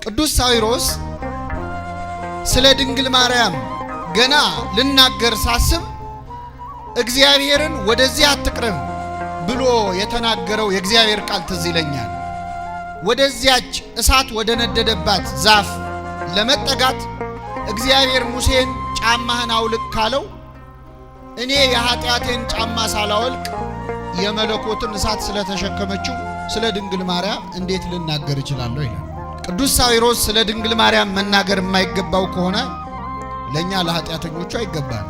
ቅዱስ ሳዊሮስ ስለ ድንግል ማርያም ገና ልናገር ሳስብ እግዚአብሔርን ወደዚህ አትቅረብ ብሎ የተናገረው የእግዚአብሔር ቃል ትዝ ይለኛል። ወደዚያች እሳት ወደ ነደደባት ዛፍ ለመጠጋት እግዚአብሔር ሙሴን ጫማህን አውልቅ ካለው እኔ የኃጢአቴን ጫማ ሳላወልቅ የመለኮትን እሳት ስለተሸከመችው ስለ ድንግል ማርያም እንዴት ልናገር እችላለሁ ይላል። ቅዱስ ሳዊሮስ ስለ ድንግል ማርያም መናገር የማይገባው ከሆነ ለኛ ለኃጢአተኞቹ አይገባም።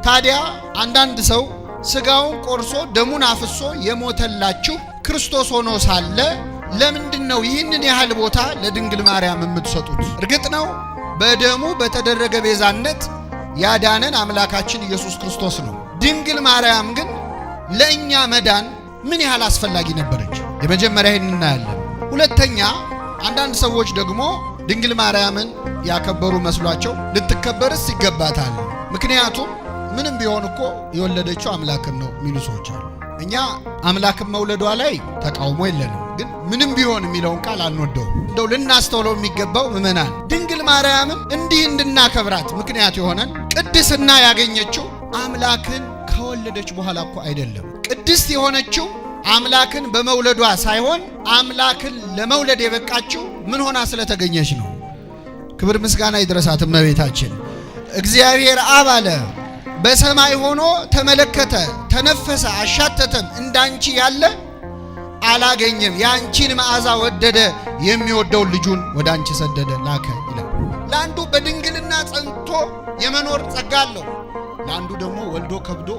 ታዲያ አንዳንድ ሰው ስጋውን ቆርሶ ደሙን አፍሶ የሞተላችሁ ክርስቶስ ሆኖ ሳለ ለምንድነው ይህንን ያህል ቦታ ለድንግል ማርያም የምትሰጡት? እርግጥ ነው በደሙ በተደረገ ቤዛነት ያዳነን አምላካችን ኢየሱስ ክርስቶስ ነው። ድንግል ማርያም ግን ለእኛ መዳን ምን ያህል አስፈላጊ ነበረች? የመጀመሪያ ይህን እናያለን። ሁለተኛ አንዳንድ ሰዎች ደግሞ ድንግል ማርያምን ያከበሩ መስሏቸው ልትከበርስ ይገባታል፣ ምክንያቱም ምንም ቢሆን እኮ የወለደችው አምላክን ነው የሚሉ ሰዎች አሉ። እኛ አምላክን መውለዷ ላይ ተቃውሞ የለንም፣ ግን ምንም ቢሆን የሚለውን ቃል አንወደውም። እንደው ልናስተውለው የሚገባው ምእመናን ድንግል ማርያምን እንዲህ እንድናከብራት ምክንያት የሆነን ቅድስና ያገኘችው አምላክን ከወለደች በኋላ እኮ አይደለም። ቅድስት የሆነችው አምላክን በመውለዷ ሳይሆን አምላክን ለመውለድ የበቃችው ምን ሆና ስለተገኘች ነው። ክብር ምስጋና ይድረሳት እመቤታችን። እግዚአብሔር አብ አለ በሰማይ ሆኖ ተመለከተ፣ ተነፈሰ፣ አሻተተም እንዳንቺ ያለ አላገኘም፣ ያንቺን መዓዛ ወደደ፣ የሚወደውን ልጁን ወደ አንቺ ሰደደ ላከ ይላል። ለአንዱ በድንግልና ጸንቶ የመኖር ጸጋ አለው፣ ለአንዱ ደግሞ ወልዶ ከብዶ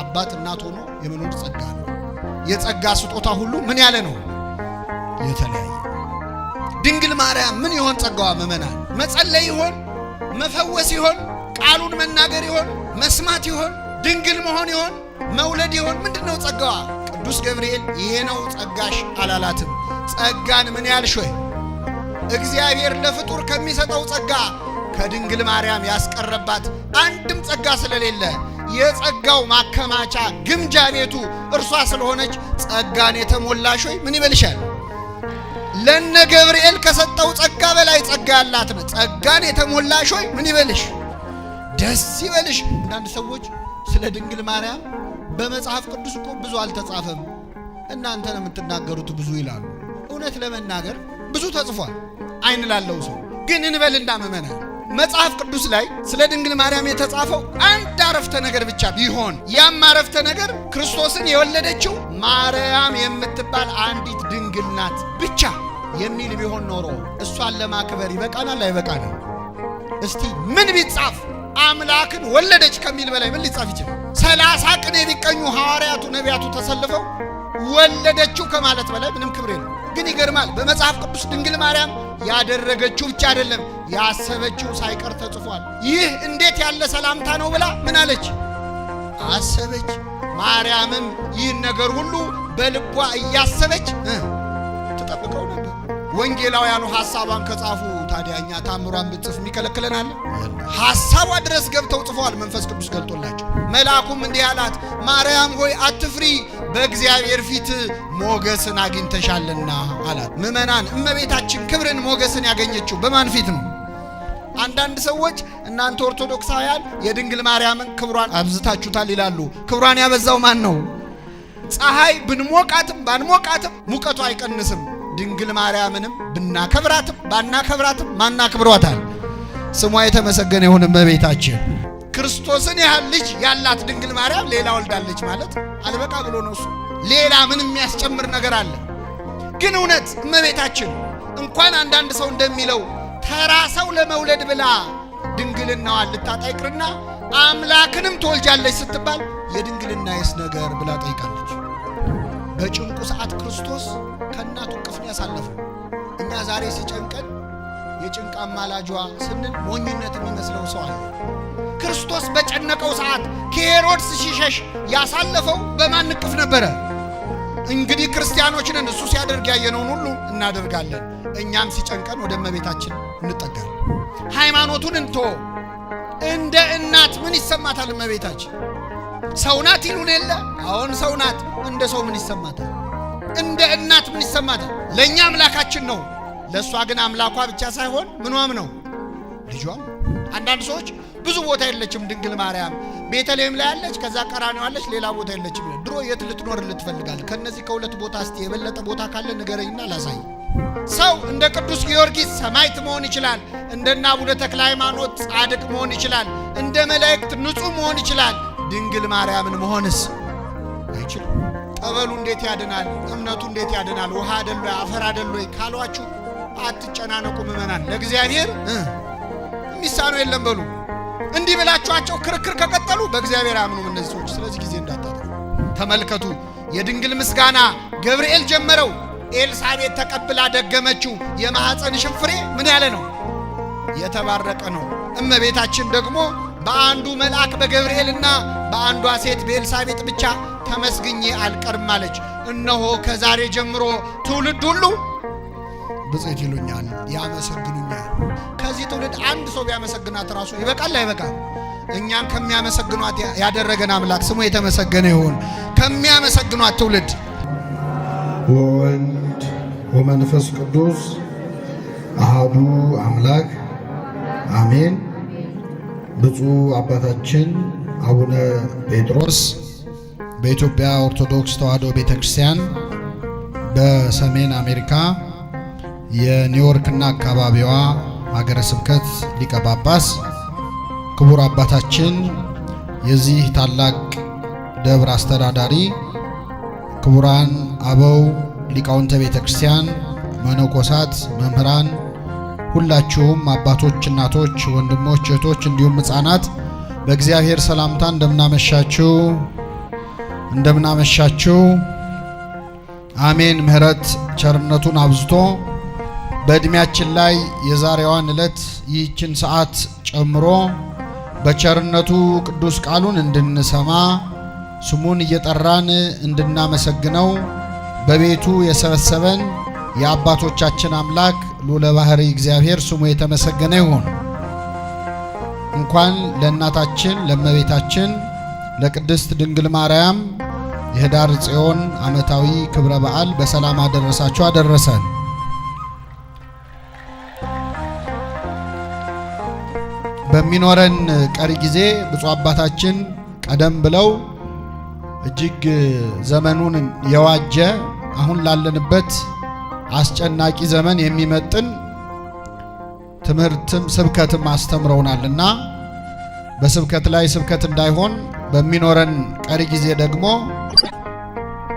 አባት እናት ሆኖ የመኖር ጸጋ ነው። የጸጋ ስጦታ ሁሉ ምን ያለ ነው? የተለያየ። ድንግል ማርያም ምን ይሆን ጸጋዋ? ምእመናን መጸለይ ይሆን? መፈወስ ይሆን? ቃሉን መናገር ይሆን? መስማት ይሆን? ድንግል መሆን ይሆን? መውለድ ይሆን? ምንድነው ጸጋዋ? ቅዱስ ገብርኤል ይሄ ነው ጸጋሽ አላላትም። ጸጋን ምን ያልሽ ወይ? እግዚአብሔር ለፍጡር ከሚሰጠው ጸጋ ከድንግል ማርያም ያስቀረባት አንድም ጸጋ ስለሌለ የጸጋው ማከማቻ ግምጃ ቤቱ እርሷ ስለሆነች ጸጋን የተሞላሽ ሆይ ምን ይበልሻል? ለነ ገብርኤል ከሰጠው ጸጋ በላይ ጸጋ ያላት ነው። ጸጋን የተሞላሽ ሆይ ምን ይበልሽ? ደስ ይበልሽ። አንዳንድ ሰዎች ስለ ድንግል ማርያም በመጽሐፍ ቅዱስ እኮ ብዙ አልተጻፈም፣ እናንተ ነው የምትናገሩት ብዙ ይላሉ። እውነት ለመናገር ብዙ ተጽፏል አይን ላለው ሰው። ግን እንበልና ምእመናን መጽሐፍ ቅዱስ ላይ ስለ ድንግል ማርያም የተጻፈው አንድ አረፍተ ነገር ብቻ ቢሆን ያም አረፍተ ነገር ክርስቶስን የወለደችው ማርያም የምትባል አንዲት ድንግል ናት ብቻ የሚል ቢሆን ኖሮ እሷን ለማክበር ይበቃናል አይበቃንም? እስቲ ምን ቢጻፍ አምላክን ወለደች ከሚል በላይ ምን ሊጻፍ ይችላል? 30 ቅኔ ቢቀኙ ሐዋርያቱ ነቢያቱ ተሰልፈው ወለደችው ከማለት በላይ ምንም ክብር የለም። ግን ይገርማል፣ በመጽሐፍ ቅዱስ ድንግል ማርያም ያደረገችው ብቻ አይደለም ያሰበችው ሳይቀር ተጽፏል። ይህ እንዴት ያለ ሰላምታ ነው ብላ ምን አለች? አሰበች። ማርያምም ይህን ነገር ሁሉ በልቧ እያሰበች ተጠብቀው ነበር። ወንጌላውያኑ ሐሳቧን ከጻፉ ታዲያ እኛ ታምሯን ብንጽፍ የሚከለክለናል? ሐሳቧ ድረስ ገብተው ጽፈዋል፣ መንፈስ ቅዱስ ገልጦላቸው። መልአኩም እንዲህ አላት፣ ማርያም ሆይ አትፍሪ፣ በእግዚአብሔር ፊት ሞገስን አግኝተሻልና አላት። ምእመናን እመቤታችን ክብርን ሞገስን ያገኘችው በማን ፊት ነው? አንዳንድ ሰዎች እናንተ ኦርቶዶክሳውያን የድንግል ማርያምን ክብሯን አብዝታችሁታል ይላሉ። ክብሯን ያበዛው ማን ነው? ፀሐይ ብንሞቃትም ባንሞቃትም ሙቀቱ አይቀንስም። ድንግል ማርያምንም ብናከብራትም ባናከብራትም ማናክብሯታል? ስሟ የተመሰገነ ይሁን እመቤታችን። ክርስቶስን ያህል ልጅ ያላት ድንግል ማርያም ሌላ ወልዳለች ማለት አልበቃ ብሎ ነው እሱ። ሌላ ምን የሚያስጨምር ነገር አለ? ግን እውነት እመቤታችን እንኳን አንዳንድ ሰው እንደሚለው ተራ ሰው ለመውለድ ብላ ድንግልናዋን ልታጣ ይቅርና አምላክንም ትወልጃለች ስትባል የድንግልናዬስ ነገር ብላ ጠይቃለች። በጭንቁ ሰዓት ክርስቶስ ከእናቱ እቅፍ ያሳለፈው። እኛ ዛሬ ሲጨንቀን የጭንቅ አማላጇ ስንል ሞኝነት የሚመስለው ሰው አለ። ክርስቶስ በጨነቀው ሰዓት ከሄሮድስ ሲሸሽ ያሳለፈው በማን እቅፍ ነበረ? እንግዲህ ክርስቲያኖች ነን፣ እሱ ሲያደርግ ያየነውን ሁሉ እናደርጋለን። እኛም ሲጨንቀን ወደ እመቤታችን እንጠጋለን። ሃይማኖቱን እንቶ እንደ እናት ምን ይሰማታል እመቤታችን? ሰው ናት ይሉን የለ? አሁን ሰው ናት። እንደ ሰው ምን ይሰማታል? እንደ እናት ምን ይሰማታል? ለእኛ አምላካችን ነው፣ ለሷ ግን አምላኳ ብቻ ሳይሆን ምኗም ነው ልጇም። አንዳንድ ሰዎች ብዙ ቦታ የለችም ድንግል ማርያም ቤተልሔም ላይ አለች፣ ከዛ ቀራንዮ አለች፣ ሌላ ቦታ የለችም። ድሮ የት ልትኖር ልትፈልጋል? ከነዚህ ከሁለት ቦታ እስቲ የበለጠ ቦታ ካለ ንገረኝና ላሳይ። ሰው እንደ ቅዱስ ጊዮርጊስ ሰማዕት መሆን ይችላል። እንደና አቡነ ተክለ ሃይማኖት ጻድቅ መሆን ይችላል። እንደ መላእክት ንጹህ መሆን ይችላል። ድንግል ማርያምን መሆንስ አይችልም። ጠበሉ እንዴት ያድናል? እምነቱ እንዴት ያድናል? ውሃ አይደል አፈር አይደል ካሏችሁ አትጨናነቁ ምእመናን። ለእግዚአብሔር የሚሳነው የለም በሉ። እንዲህ ብላችኋቸው ክርክር ከቀጠሉ በእግዚአብሔር አምኑ እነዚህ ሰዎች። ስለዚህ ጊዜ እንዳታጠፉ። ተመልከቱ፣ የድንግል ምስጋና ገብርኤል ጀመረው፣ ኤልሳቤጥ ተቀብላ ደገመችው። የማኅፀንሽን ፍሬ ምን ያለ ነው? የተባረቀ ነው። እመቤታችን ደግሞ በአንዱ መልአክ በገብርኤልና በአንዷ ሴት በኤልሳቤጥ ብቻ ተመስግኜ አልቀርም አለች። እነሆ ከዛሬ ጀምሮ ትውልድ ሁሉ ብፅዕት ይሉኛል፣ ያመሰግኑኛል። ከዚህ ትውልድ አንድ ሰው ቢያመሰግናት ራሱ ይበቃል አይበቃም? እኛን ከሚያመሰግኗት ያደረገን አምላክ ስሙ የተመሰገነ ይሁን። ከሚያመሰግኗት ትውልድ ወወልድ ወመንፈስ ቅዱስ አሐዱ አምላክ አሜን። ብፁዕ አባታችን አቡነ ጴጥሮስ በኢትዮጵያ ኦርቶዶክስ ተዋሕዶ ቤተክርስቲያን በሰሜን አሜሪካ የኒውዮርክና አካባቢዋ ሀገረ ስብከት ሊቀ ጳጳስ፣ ክቡር አባታችን የዚህ ታላቅ ደብር አስተዳዳሪ፣ ክቡራን አበው ሊቃውንተ ቤተክርስቲያን፣ መነኮሳት፣ መምህራን፣ ሁላችሁም አባቶች፣ እናቶች፣ ወንድሞች፣ እህቶች እንዲሁም ሕፃናት በእግዚአብሔር ሰላምታ እንደምናመሻችሁ። አሜን። ምሕረት ቸርነቱን አብዝቶ በእድሜያችን ላይ የዛሬዋን ዕለት ይህችን ሰዓት ጨምሮ በቸርነቱ ቅዱስ ቃሉን እንድንሰማ ስሙን እየጠራን እንድናመሰግነው በቤቱ የሰበሰበን የአባቶቻችን አምላክ ልዑለ ባሕርይ እግዚአብሔር ስሙ የተመሰገነ ይሁን። እንኳን ለእናታችን ለእመቤታችን ለቅድስት ድንግል ማርያም የኅዳር ጽዮን ዓመታዊ ክብረ በዓል በሰላም አደረሳችሁ አደረሰን። በሚኖረን ቀሪ ጊዜ ብፁዕ አባታችን ቀደም ብለው እጅግ ዘመኑን የዋጀ አሁን ላለንበት አስጨናቂ ዘመን የሚመጥን ትምህርትም ስብከትም አስተምረውናልና በስብከት ላይ ስብከት እንዳይሆን በሚኖረን ቀሪ ጊዜ ደግሞ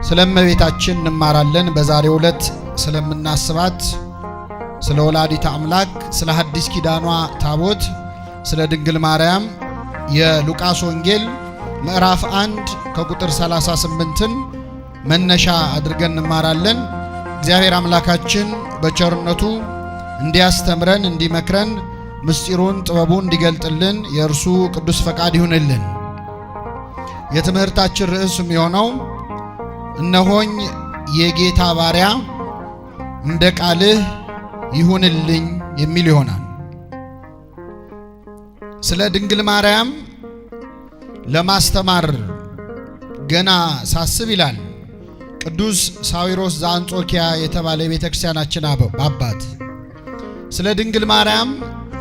ስለ እመቤታችን እንማራለን። በዛሬው ዕለት ስለምናስባት ስለ ወላዲተ አምላክ፣ ስለ ሐዲስ ኪዳኗ ታቦት፣ ስለ ድንግል ማርያም የሉቃስ ወንጌል ምዕራፍ 1 ከቁጥር 38ን መነሻ አድርገን እንማራለን። እግዚአብሔር አምላካችን በቸርነቱ እንዲያስተምረን እንዲመክረን ምስጢሩን ጥበቡን እንዲገልጥልን የእርሱ ቅዱስ ፈቃድ ይሁንልን። የትምህርታችን ርዕስ የሚሆነው እነሆኝ የጌታ ባሪያ እንደ ቃልህ ይሁንልኝ የሚል ይሆናል። ስለ ድንግል ማርያም ለማስተማር ገና ሳስብ ይላል ቅዱስ ሳዊሮስ ዘአንጾኪያ የተባለ የቤተክርስቲያናችን አባት ስለ ድንግል ማርያም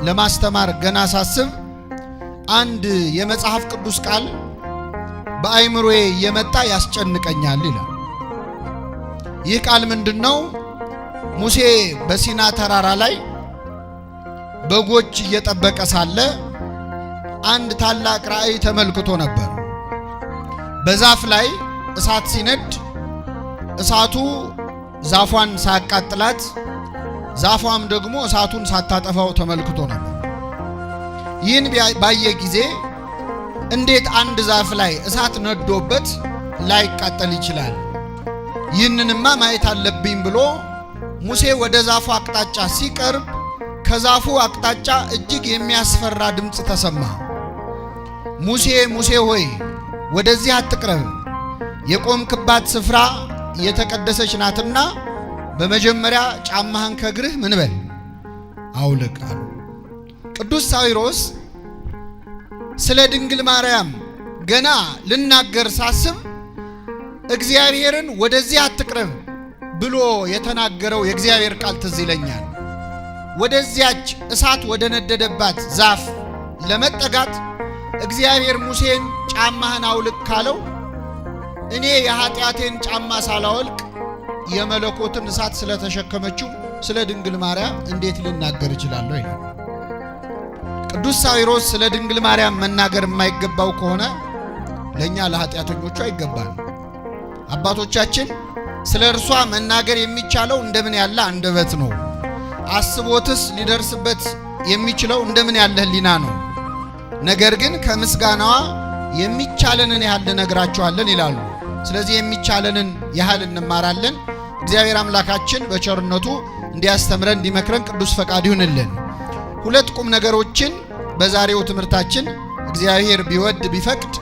ለማስተማር ገና ሳስብ አንድ የመጽሐፍ ቅዱስ ቃል በአይምሮዬ የመጣ ያስጨንቀኛል ይላል። ይህ ቃል ምንድነው? ሙሴ በሲና ተራራ ላይ በጎች እየጠበቀ ሳለ አንድ ታላቅ ራእይ ተመልክቶ ነበር። በዛፍ ላይ እሳት ሲነድ እሳቱ ዛፏን ሳያቃጥላት ዛፏም ደግሞ እሳቱን ሳታጠፋው ተመልክቶ ነበር። ይህን ባየ ጊዜ እንዴት አንድ ዛፍ ላይ እሳት ነዶበት ላይቃጠል ይችላል? ይህንንማ ማየት አለብኝ ብሎ ሙሴ ወደ ዛፉ አቅጣጫ ሲቀርብ ከዛፉ አቅጣጫ እጅግ የሚያስፈራ ድምፅ ተሰማ። ሙሴ ሙሴ ሆይ ወደዚህ አትቅረብ፣ የቆምክባት ስፍራ የተቀደሰች ናትና በመጀመሪያ ጫማህን ከእግርህ ምን በል አውልቅ አሉ። ቅዱስ ሳዊሮስ ስለ ድንግል ማርያም ገና ልናገር ሳስብ እግዚአብሔርን ወደዚህ አትቅረብ ብሎ የተናገረው የእግዚአብሔር ቃል ትዝ ይለኛል። ወደዚያች እሳት ወደ ነደደባት ዛፍ ለመጠጋት እግዚአብሔር ሙሴን ጫማህን አውልቅ ካለው እኔ የኃጢአቴን ጫማ ሳላወልቅ የመለኮትን እሳት ስለተሸከመችው ስለ ድንግል ማርያም እንዴት ልናገር እችላለሁ ይላል። ቅዱስ ሳዊሮስ ስለ ድንግል ማርያም መናገር የማይገባው ከሆነ ለኛ ለኃጢአተኞቹ አይገባል። አባቶቻችን ስለ እርሷ መናገር የሚቻለው እንደምን ያለ አንደበት ነው፣ አስቦትስ ሊደርስበት የሚችለው እንደምን ያለ ሕሊና ነው። ነገር ግን ከምስጋናዋ የሚቻለንን ያህል ልነግራችኋለን ይላሉ። ስለዚህ የሚቻለንን ያህል እንማራለን። እግዚአብሔር አምላካችን በቸርነቱ እንዲያስተምረን እንዲመክረን ቅዱስ ፈቃድ ይሁንልን። ሁለት ቁም ነገሮችን በዛሬው ትምህርታችን እግዚአብሔር ቢወድ ቢፈቅድ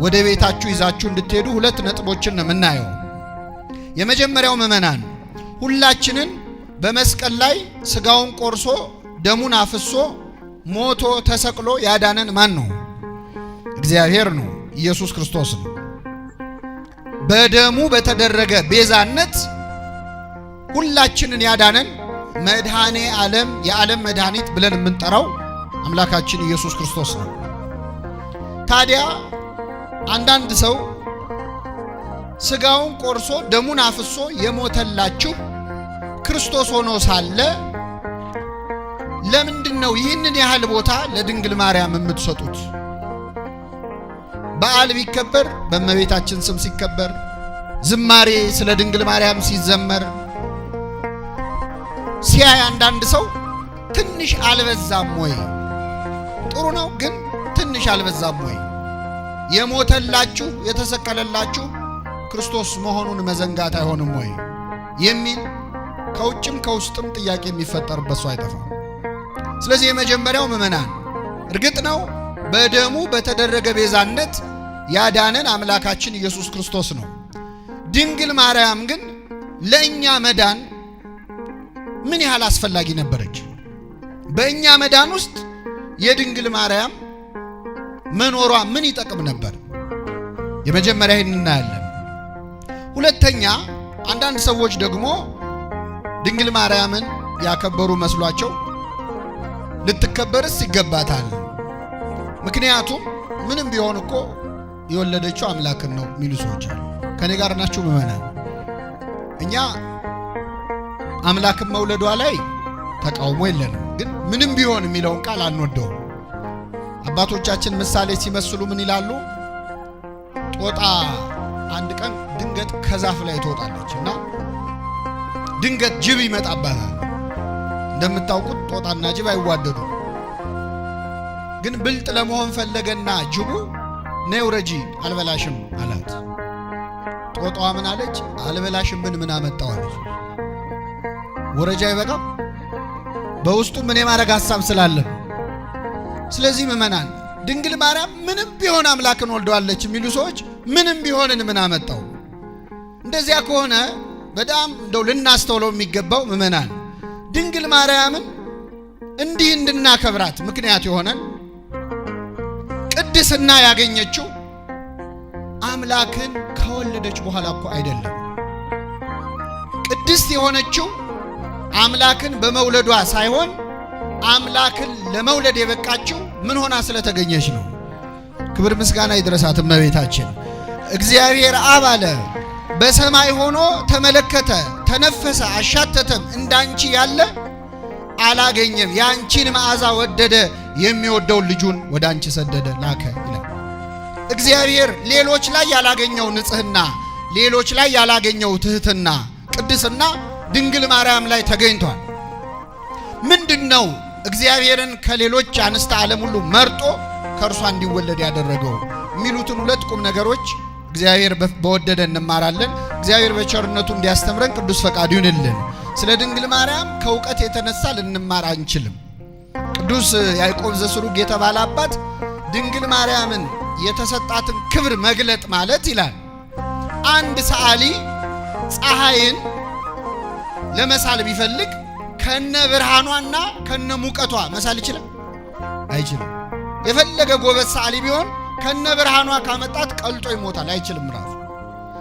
ወደ ቤታችሁ ይዛችሁ እንድትሄዱ ሁለት ነጥቦችን ነው የምናየው። የመጀመሪያው ምዕመናን ሁላችንን በመስቀል ላይ ስጋውን ቆርሶ ደሙን አፍሶ ሞቶ ተሰቅሎ ያዳነን ማን ነው? እግዚአብሔር ነው፣ ኢየሱስ ክርስቶስ ነው። በደሙ በተደረገ ቤዛነት ሁላችንን ያዳነን መድኃኔ ዓለም የዓለም መድኃኒት ብለን የምንጠራው አምላካችን ኢየሱስ ክርስቶስ ነው። ታዲያ አንዳንድ ሰው ስጋውን ቆርሶ ደሙን አፍሶ የሞተላችሁ ክርስቶስ ሆኖ ሳለ ለምንድን ነው ይህንን ያህል ቦታ ለድንግል ማርያም የምትሰጡት? በዓል ቢከበር በእመቤታችን ስም ሲከበር፣ ዝማሬ ስለ ድንግል ማርያም ሲዘመር ሲያይ አንዳንድ ሰው ትንሽ አልበዛም ወይ? ጥሩ ነው፣ ግን ትንሽ አልበዛም ወይ? የሞተላችሁ የተሰቀለላችሁ ክርስቶስ መሆኑን መዘንጋት አይሆንም ወይ የሚል ከውጭም ከውስጥም ጥያቄ የሚፈጠርበት ሰው አይጠፋም። ስለዚህ የመጀመሪያው ምዕመናን እርግጥ ነው በደሙ በተደረገ ቤዛነት ያዳነን አምላካችን ኢየሱስ ክርስቶስ ነው። ድንግል ማርያም ግን ለእኛ መዳን ምን ያህል አስፈላጊ ነበረች? በእኛ መዳን ውስጥ የድንግል ማርያም መኖሯ ምን ይጠቅም ነበር? የመጀመሪያ ይህን እናያለን። ሁለተኛ አንዳንድ ሰዎች ደግሞ ድንግል ማርያምን ያከበሩ መስሏቸው ልትከበርስ ይገባታል፣ ምክንያቱም ምንም ቢሆን እኮ የወለደችው አምላክን ነው የሚሉ ሰዎች አሉ። ከኔ ጋር ናችሁ ምዕመናን? እኛ አምላክን መውለዷ ላይ ተቃውሞ የለንም፣ ግን ምንም ቢሆን የሚለውን ቃል አንወደውም። አባቶቻችን ምሳሌ ሲመስሉ ምን ይላሉ? ጦጣ አንድ ቀን ድንገት ከዛፍ ላይ ትወጣለች እና ድንገት ጅብ ይመጣባታል። እንደምታውቁት ጦጣና ጅብ አይዋደዱም። ግን ብልጥ ለመሆን ፈለገና ጅቡ ነይ ውረጂ አልበላሽም አላት። ጦጣዋ ምን አለች? አልበላሽም ምን አመጣው አለች። ወረጃ አይበቃም? በውስጡ ምን የማድረግ ሐሳብ ስላለ። ስለዚህ ምዕመናን ድንግል ማርያም ምንም ቢሆን አምላክን ወልደዋለች የሚሉ ሰዎች ምንም ቢሆንን ምን አመጣው? እንደዚያ ከሆነ በጣም እንደው ልናስተውለው የሚገባው ምዕመናን ድንግል ማርያምን እንዲህ እንድናከብራት ምክንያት የሆነን ቅድስና ያገኘችው አምላክን ከወለደች በኋላ እኮ አይደለም። ቅድስት የሆነችው አምላክን በመውለዷ ሳይሆን አምላክን ለመውለድ የበቃችው ምን ሆና ስለተገኘች ነው። ክብር ምስጋና ይድረሳት እመቤታችን። እግዚአብሔር አብ አለ በሰማይ ሆኖ ተመለከተ፣ ተነፈሰ፣ አሻተተም እንዳንቺ ያለ አላገኘም፣ ያንቺን መዓዛ ወደደ፣ የሚወደውን ልጁን ወደ አንቺ ሰደደ ላከ ይላል። እግዚአብሔር ሌሎች ላይ ያላገኘው ንጽህና፣ ሌሎች ላይ ያላገኘው ትህትና፣ ቅድስና ድንግል ማርያም ላይ ተገኝቷል። ምንድነው እግዚአብሔርን ከሌሎች አንስተ ዓለም ሁሉ መርጦ ከእርሷ እንዲወለድ ያደረገው የሚሉትን ሁለት ቁም ነገሮች እግዚአብሔር በወደደ እንማራለን። እግዚአብሔር በቸርነቱ እንዲያስተምረን ቅዱስ ፈቃዱ ይሁንልን። ስለ ድንግል ማርያም ከእውቀት የተነሳ ልንማር አንችልም። ቅዱስ ያዕቆብ ዘስሩግ የተባለ አባት ድንግል ማርያምን የተሰጣትን ክብር መግለጥ ማለት ይላል፣ አንድ ሰዓሊ ፀሐይን ለመሳል ቢፈልግ ከነ ብርሃኗና ከነ ሙቀቷ መሳል ይችላል? አይችልም። የፈለገ ጎበዝ ሰዓሊ ቢሆን ከነ ብርሃኗ ካመጣት ቀልጦ ይሞታል፣ አይችልም ራሱ።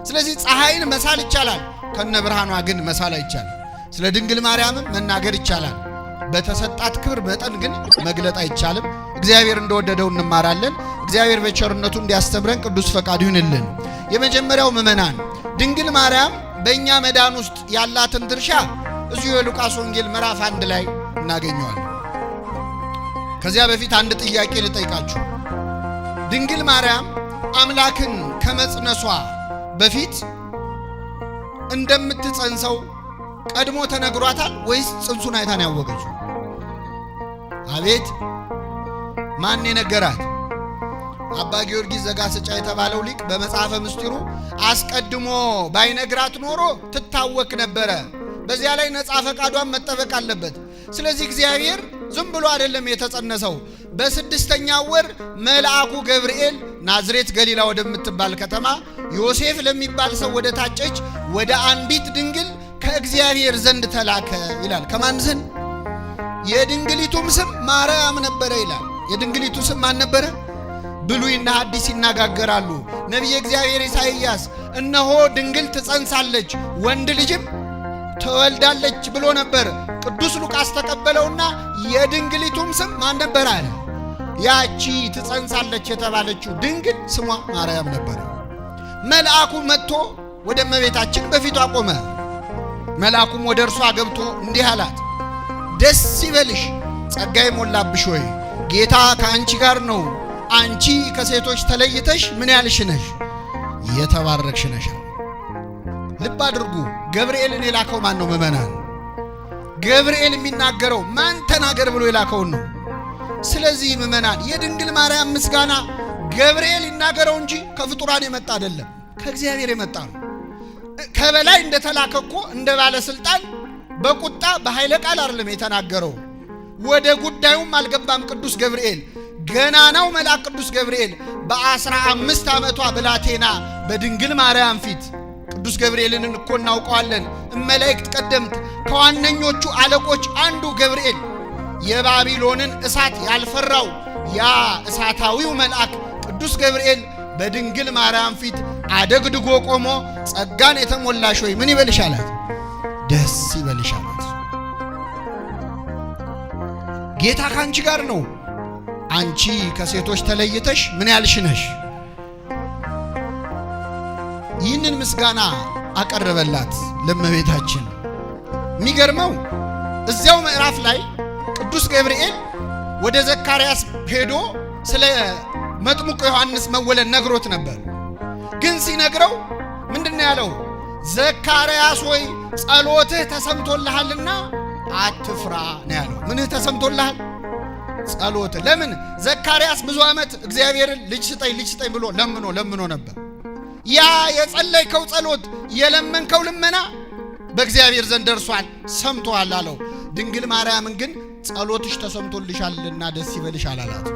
ስለዚህ ፀሐይን መሳል ይቻላል፣ ከነ ብርሃኗ ግን መሳል አይቻልም። ስለ ድንግል ማርያምም መናገር ይቻላል፣ በተሰጣት ክብር መጠን ግን መግለጥ አይቻልም። እግዚአብሔር እንደወደደው እንማራለን። እግዚአብሔር በቸርነቱ እንዲያስተምረን ቅዱስ ፈቃዱ ይሁንልን። የመጀመሪያው ምእመናን ድንግል ማርያም በእኛ መዳን ውስጥ ያላትን ድርሻ እዚሁ የሉቃስ ወንጌል ምዕራፍ 1 ላይ እናገኘዋለን። ከዚያ በፊት አንድ ጥያቄ ልጠይቃችሁ። ድንግል ማርያም አምላክን ከመጽነሷ በፊት እንደምትጸንሰው ቀድሞ ተነግሯታል ወይስ ጽንሱን አይታን ያወቀችው? አቤት ማን የነገራት? አባ ጊዮርጊስ ዘጋስጫ የተባለው ሊቅ በመጽሐፈ ምስጢሩ አስቀድሞ ባይነግራት ኖሮ ትታወክ ነበረ። በዚያ ላይ ነጻ ፈቃዷን መጠበቅ አለበት። ስለዚህ እግዚአብሔር ዝም ብሎ አይደለም የተጸነሰው። በስድስተኛው ወር መልአኩ ገብርኤል ናዝሬት ገሊላ ወደምትባል ከተማ ዮሴፍ ለሚባል ሰው ወደ ታጨች ወደ አንዲት ድንግል ከእግዚአብሔር ዘንድ ተላከ ይላል። ከማን ዘንድ? የድንግሊቱም ስም ማርያም ነበረ ይላል። የድንግሊቱ ስም ማን ነበረ? ብሉይና ሐዲስ ይነጋገራሉ። ነቢየ እግዚአብሔር ኢሳይያስ እነሆ ድንግል ትጸንሳለች ወንድ ልጅም ትወልዳለች ብሎ ነበር። ቅዱስ ሉቃስ ተቀበለውና የድንግሊቱም ስም ማን ነበር አለ? ያቺ ትጸንሳለች የተባለችው ድንግል ስሟ ማርያም ነበረ። መልአኩ መጥቶ ወደ እመቤታችን በፊቷ ቆመ። መልአኩም ወደ እርሷ ገብቶ እንዲህ አላት፣ ደስ ይበልሽ ጸጋ የሞላብሽ ሆይ ጌታ ከአንቺ ጋር ነው። አንቺ ከሴቶች ተለይተሽ ምን ያልሽ ነሽ? የተባረክሽ ነሽ። ልብ አድርጉ። ገብርኤልን የላከው ማን ነው? ምእመናን፣ ገብርኤል የሚናገረው ማን ተናገር ብሎ የላከውን ነው። ስለዚህ ምእመናን የድንግል ማርያም ምስጋና ገብርኤል ይናገረው እንጂ ከፍጡራን የመጣ አይደለም፣ ከእግዚአብሔር የመጣ ነው። ከበላይ እንደተላከ እኮ እንደ ባለስልጣን በቁጣ በኃይለ ቃል አይደለም የተናገረው። ወደ ጉዳዩም አልገባም ቅዱስ ገብርኤል። ገናናው መልአክ ቅዱስ ገብርኤል በ15 ዓመቷ ብላቴና በድንግል ማርያም ፊት ቅዱስ ገብርኤልን እኮ እናውቀዋለን። መላእክት ቀደምት ከዋነኞቹ አለቆች አንዱ ገብርኤል የባቢሎንን እሳት ያልፈራው ያ እሳታዊው መልአክ ቅዱስ ገብርኤል በድንግል ማርያም ፊት አደግድጎ ቆሞ ጸጋን የተሞላሽ ሆይ ምን ይበልሽ አላት? ደስ ይበልሽ አላት። ጌታ ካንቺ ጋር ነው። አንቺ ከሴቶች ተለይተሽ ምን ያልሽ ነሽ? ይህንን ምስጋና አቀረበላት ለእመቤታችን። የሚገርመው እዚያው ምዕራፍ ላይ ቅዱስ ገብርኤል ወደ ዘካርያስ ሄዶ ስለ መጥምቁ ዮሐንስ መወለድ ነግሮት ነበር። ግን ሲነግረው ምንድነው ያለው? ዘካርያስ ሆይ ጸሎትህ ተሰምቶልሃልና አትፍራ ነው ያለው። ምንህ ተሰምቶልሃል? ጸሎት። ለምን? ዘካርያስ ብዙ ዓመት እግዚአብሔርን ልጅ ስጠኝ ብሎ ለምኖ ነበር። ያ የጸለይከው ጸሎት የለመንከው ልመና በእግዚአብሔር ዘንድ ደርሷል፣ ሰምቶሃል አለው። ድንግል ማርያምን ግን ጸሎትሽ ተሰምቶልሻልና ደስ ይበልሽ አላላት።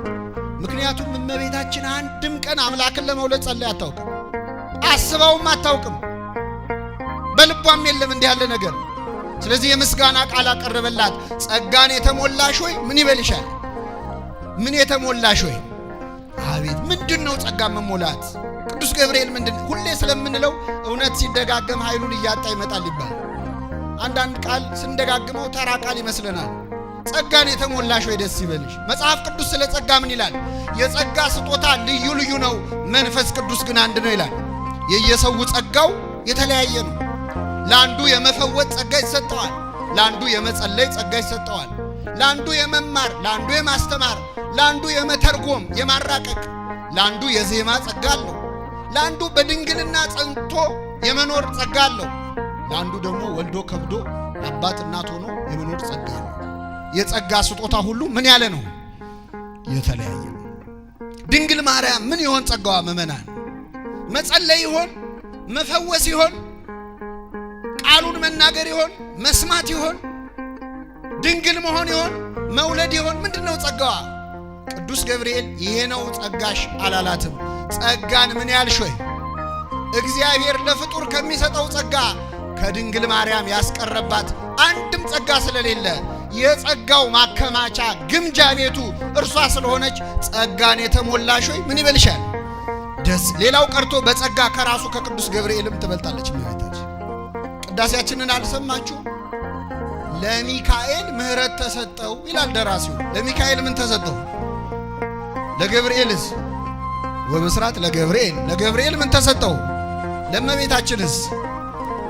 ምክንያቱም እመቤታችን አንድም ቀን አምላክን ለመውለድ ጸልያ አታውቅም፣ አስባውም አታውቅም፣ በልቧም የለም እንዲህ ያለ ነገር። ስለዚህ የምስጋና ቃል አቀረበላት። ጸጋን የተሞላሽ ሆይ ምን ይበልሻል? ምን የተሞላሽ ሆይ። አቤት ምንድነው ጸጋ መሞላት? ቅዱስ ገብርኤል ምንድን ሁሌ ስለምንለው እውነት ሲደጋገም ኃይሉን እያጣ ይመጣል ይባል። አንዳንድ ቃል ስንደጋግመው ተራ ቃል ይመስለናል። ጸጋን የተሞላሽ ሆይ ደስ ይበልሽ። መጽሐፍ ቅዱስ ስለ ጸጋ ምን ይላል? የጸጋ ስጦታ ልዩ ልዩ ነው፣ መንፈስ ቅዱስ ግን አንድ ነው ይላል። የየሰው ጸጋው የተለያየ ነው። ለአንዱ የመፈወጥ ጸጋ ይሰጠዋል፣ ለአንዱ የመጸለይ ጸጋ ይሰጠዋል፣ ለአንዱ የመማር፣ ለአንዱ የማስተማር፣ ለአንዱ የመተርጎም የማራቀቅ፣ ለአንዱ የዜማ ጸጋ አለው፣ ለአንዱ በድንግልና ጸንቶ የመኖር ጸጋ አለው፣ ለአንዱ ደግሞ ወልዶ ከብዶ አባት እናት ሆኖ የመኖር ጸጋ አለው። የጸጋ ስጦታ ሁሉ ምን ያለ ነው? የተለያየ ነው። ድንግል ማርያም ምን ይሆን ጸጋዋ? ምእመናን መጸለይ ይሆን? መፈወስ ይሆን? ቃሉን መናገር ይሆን? መስማት ይሆን? ድንግል መሆን ይሆን? መውለድ ይሆን? ምንድነው ጸጋዋ? ቅዱስ ገብርኤል ይሄ ነው ጸጋሽ አላላትም። ጸጋን ምን ያልሽ ሆይ እግዚአብሔር ለፍጡር ከሚሰጠው ጸጋ ከድንግል ማርያም ያስቀረባት አንድም ጸጋ ስለሌለ የጸጋው ማከማቻ ግምጃ ቤቱ እርሷ ስለሆነች ጸጋን የተሞላሽ ሆይ ምን ይበልሻል? ደስ። ሌላው ቀርቶ በጸጋ ከራሱ ከቅዱስ ገብርኤልም ትበልጣለች እመቤታችን። ቅዳሴያችንን አልሰማችሁ? ለሚካኤል ምሕረት ተሰጠው ይላል ደራሲው። ለሚካኤል ምን ተሰጠው? ለገብርኤልስ ወብስራት ለገብርኤል ምን ተሰጠው? ለእመቤታችንስ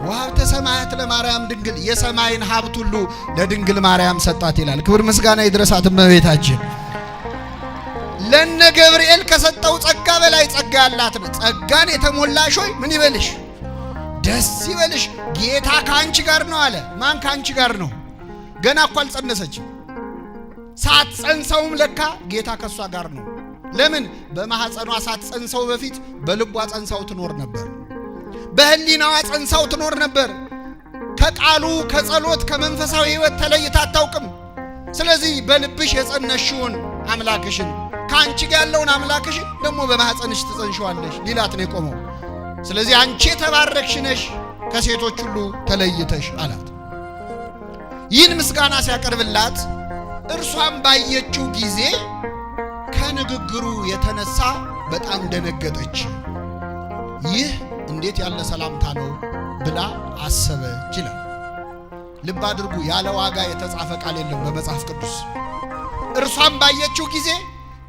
ወሀብተ ሰማያት ለማርያም ድንግል የሰማይን ሀብት ሁሉ ለድንግል ማርያም ሰጣት ይላል። ክብር ምስጋና ይድረሳት እመቤታችን። ለነ ገብርኤል ከሰጠው ጸጋ በላይ ጸጋ ያላት ነው። ጸጋን የተሞላሽ ሆይ ምን ይበልሽ? ደስ ይበልሽ፣ ጌታ ከአንቺ ጋር ነው አለ። ማን ከአንቺ ጋር ነው? ገና እኮ አልጸነሰችም። ሳትጸንሰውም ለካ ጌታ ከሷ ጋር ነው። ለምን? በማህፀኗ ሳትጸንሰው በፊት በልቧ ጸንሳው ትኖር ነበር። በህሊናዋ ጸንሳው ትኖር ነበር። ከቃሉ ከጸሎት ከመንፈሳዊ ሕይወት ተለይታ አታውቅም። ስለዚህ በልብሽ የጸነሽውን አምላክሽን ከአንቺ ጋር ያለውን አምላክሽን ደግሞ በማህፀንሽ ትጸንሸዋለሽ ሊላት ነው የቆመው። ስለዚህ አንቺ የተባረክሽ ነሽ ከሴቶች ሁሉ ተለይተሽ አላት። ይህን ምስጋና ሲያቀርብላት እርሷም ባየችው ጊዜ ከንግግሩ የተነሳ በጣም ደነገጠች። ይህ እንዴት ያለ ሰላምታ ነው ብላ አሰበች ይላል። ልብ አድርጉ፣ ያለ ዋጋ የተጻፈ ቃል የለም በመጽሐፍ ቅዱስ። እርሷም ባየችው ጊዜ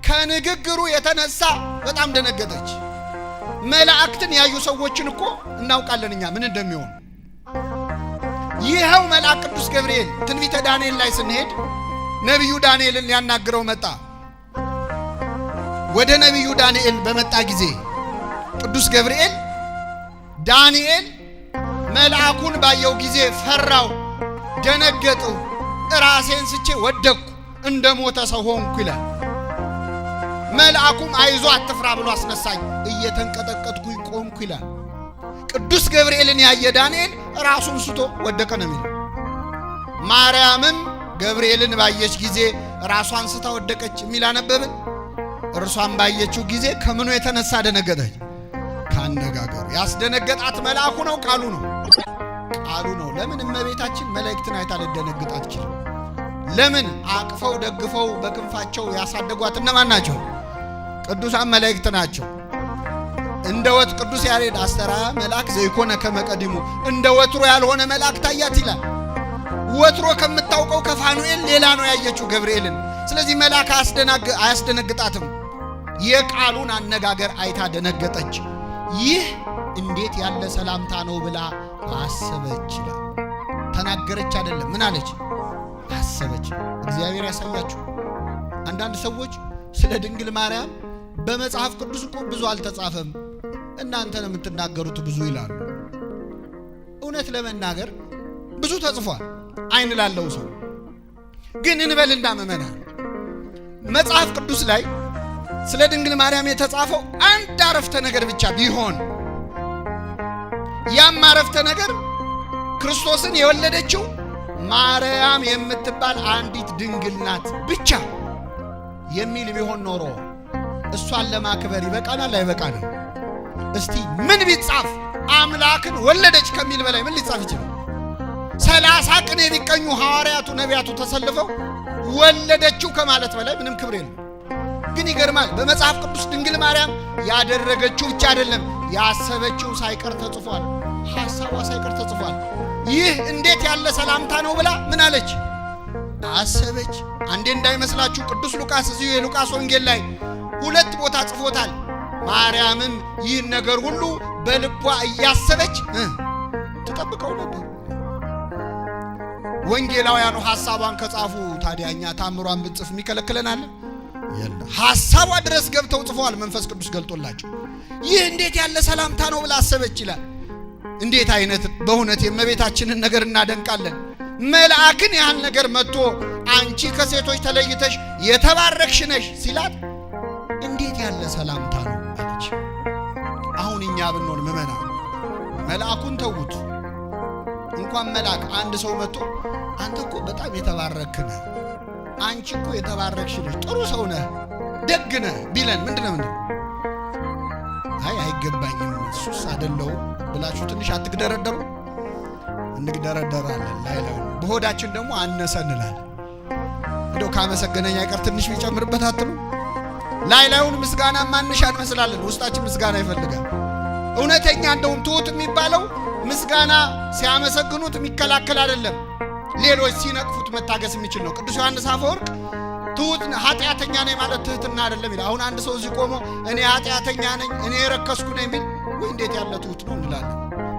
ከንግግሩ የተነሳ በጣም ደነገጠች። መላእክትን ያዩ ሰዎችን እኮ እናውቃለን እኛ ምን እንደሚሆን። ይኸው መልአክ ቅዱስ ገብርኤል ትንቢተ ዳንኤል ላይ ስንሄድ ነቢዩ ዳንኤልን ሊያናግረው መጣ። ወደ ነቢዩ ዳንኤል በመጣ ጊዜ ቅዱስ ገብርኤል ዳንኤል መልአኩን ባየው ጊዜ ፈራው፣ ደነገጥሁ፣ ራሴን ስቼ ወደቅሁ፣ እንደ ሞተ ሰው ሆንኩ ይላል። መልአኩም አይዞ አትፍራ ብሎ አስነሳኝ፣ እየተንቀጠቀጥኩኝ ቆምኩ ይላል። ቅዱስ ገብርኤልን ያየ ዳንኤል ራሱን ስቶ ወደቀ ነው የሚለው። ማርያምም ገብርኤልን ባየች ጊዜ ራሷን ስታ ወደቀች የሚል አነበብን። እርሷን ባየችው ጊዜ ከምኑ የተነሳ ደነገጠች? ካነጋገሩ። ያስደነገጣት መልአኩ ነው? ቃሉ ነው? ቃሉ ነው። ለምን እመቤታችን መላእክትን አይታ ልደነግጥ አትችልም? ለምን? አቅፈው ደግፈው በክንፋቸው ያሳደጓት እነማን ናቸው? ቅዱሳን መላእክት ናቸው። እንደ ወት ቅዱስ ያሬድ አስተርአያ መልአክ ዘይኮነ ከመቀዲሙ፣ እንደ ወትሮ ያልሆነ መልአክ ታያት ይላል። ወትሮ ከምታውቀው ከፋኑኤል ሌላ ነው ያየችው ገብርኤልን። ስለዚህ መልአክ አያስደነግጣትም። የቃሉን አነጋገር አይታ ደነገጠች። ይህ እንዴት ያለ ሰላምታ ነው ብላ አሰበች ይላል። ተናገረች አይደለም። ምን አለች? አሰበች። እግዚአብሔር ያሳያችሁ። አንዳንድ ሰዎች ስለ ድንግል ማርያም በመጽሐፍ ቅዱስ እኮ ብዙ አልተጻፈም፣ እናንተ ነው የምትናገሩት ብዙ ይላሉ። እውነት ለመናገር ብዙ ተጽፏል አይን ላለው ሰው። ግን እንበልና ምእመናን መጽሐፍ ቅዱስ ላይ ስለ ድንግል ማርያም የተጻፈው አንድ አረፍተ ነገር ብቻ ቢሆን ያም አረፍተ ነገር ክርስቶስን የወለደችው ማርያም የምትባል አንዲት ድንግል ናት ብቻ የሚል ቢሆን ኖሮ እሷን ለማክበር ይበቃናል አይበቃንም? እስቲ ምን ቢጻፍ አምላክን ወለደች ከሚል በላይ ምን ሊጻፍ ይችላል? 30 ቅኔ ቢቀኙ ሐዋርያቱ ነቢያቱ ተሰልፈው ወለደችው ከማለት በላይ ምንም ክብር የለም። ግን ይገርማል፣ በመጽሐፍ ቅዱስ ድንግል ማርያም ያደረገችው ብቻ አይደለም ያሰበችው ሳይቀር ተጽፏል። ሐሳቧ ሳይቀር ተጽፏል። ይህ እንዴት ያለ ሰላምታ ነው ብላ ምን አለች? አሰበች። አንዴ እንዳይመስላችሁ ቅዱስ ሉቃስ እዚሁ የሉቃስ ወንጌል ላይ 2 ቦታ ጽፎታል። ማርያምም ይህን ነገር ሁሉ በልቧ እያሰበች ትጠብቀው ነበር። ወንጌላውያኑ ሐሳቧን ከጻፉ ታዲያ እኛ ታምሯን ብንጽፍ የሚከለክለናል? የለም። ሐሳቧ ድረስ ገብተው ጽፈዋል፣ መንፈስ ቅዱስ ገልጦላቸው። ይህ እንዴት ያለ ሰላምታ ነው ብላ አሰበች ይላል። እንዴት አይነት በእውነት የእመቤታችንን ነገር እናደንቃለን። መልአክን ያህል ነገር መጥቶ አንቺ ከሴቶች ተለይተሽ የተባረክሽ ነሽ ሲላት እንዴት ያለ ሰላምታ ነው አለች። አሁን እኛ ብንሆን ምእመናን መልአኩን ተዉት፣ እንኳን መልአክ አንድ ሰው መጥቶ አንተ እኮ በጣም የተባረክ ነህ፣ አንቺ እኮ የተባረክሽ ነሽ፣ ጥሩ ሰው ነህ፣ ደግ ነህ ቢለን ምንድነው? አይ አይገባኝም እሱስ አይደለሁም ብላችሁ ትንሽ አትግደረደሩ? እንግደረደራለን ላይ በሆዳችን ደግሞ አነሰ እንላለን። እንደው ካመሰገነኛ አይቀር ትንሽ ቢጨምርበት አትሉ? ላዩን ምስጋና ማንሻ እንመስላለን፣ ውስጣችን ምስጋና ይፈልጋል። እውነተኛ እንደውም ትሁት የሚባለው ምስጋና ሲያመሰግኑት የሚከላከል አይደለም። ሌሎች ሲነቅፉት መታገስ የሚችል ነው። ቅዱስ ዮሐንስ አፈወርቅ ትሁት ኃጢአተኛ ነኝ ማለት ትህትና አይደለም ይላል። አሁን አንድ ሰው እዚህ ቆሞ እኔ ኃጢአተኛ ነኝ እኔ የረከስኩ ነኝ ቢል ወይ እንዴት ያለ ትሁት ነው እንላለን።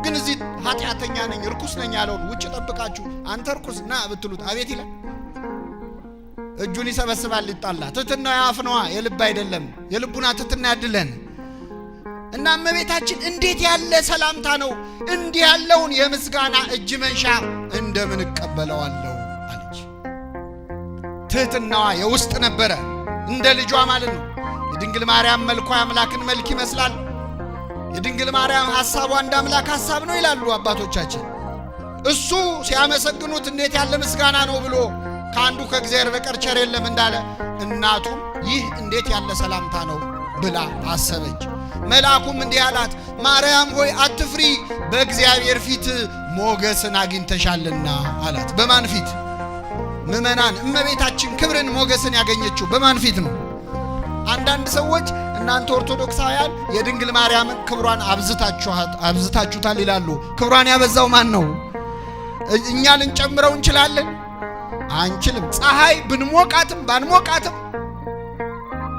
ግን እዚህ ኃጢአተኛ ነኝ ርኩስ ነኝ ያለውን ውጭ ጠብቃችሁ አንተ ርኩስ ና ብትሉት አቤት ይላል። እጁን ይሰበስባል ይጣላ። ትህትና የአፍ ነዋ የልብ አይደለም። የልቡና ትህትና ያድለን እና እመቤታችን እንዴት ያለ ሰላምታ ነው! እንዲህ ያለውን የምስጋና እጅ መንሻ እንደምን እቀበለዋለሁ አለች። ትህትናዋ የውስጥ ነበረ፣ እንደ ልጇ ማለት ነው። የድንግል ማርያም መልኳ የአምላክን መልክ ይመስላል። የድንግል ማርያም ሐሳቧ እንደ አምላክ ሐሳብ ነው ይላሉ አባቶቻችን። እሱ ሲያመሰግኑት እንዴት ያለ ምስጋና ነው ብሎ ከአንዱ ከእግዚአብሔር በቀር ቸር የለም እንዳለ እናቱም ይህ እንዴት ያለ ሰላምታ ነው ብላ አሰበች። መልአኩም እንዲህ አላት፣ ማርያም ሆይ አትፍሪ፣ በእግዚአብሔር ፊት ሞገስን አግኝተሻልና አላት። በማን ፊት? ምእመናን፣ እመቤታችን ክብርን ሞገስን ያገኘችው በማን ፊት ነው? አንዳንድ ሰዎች እናንተ ኦርቶዶክሳውያን የድንግል ማርያምን ክብሯን አብዝታችሁታል ይላሉ። ክብሯን ያበዛው ማን ነው? እኛ ልንጨምረው እንችላለን? አንችልም። ፀሐይ ብንሞቃትም ባንሞቃትም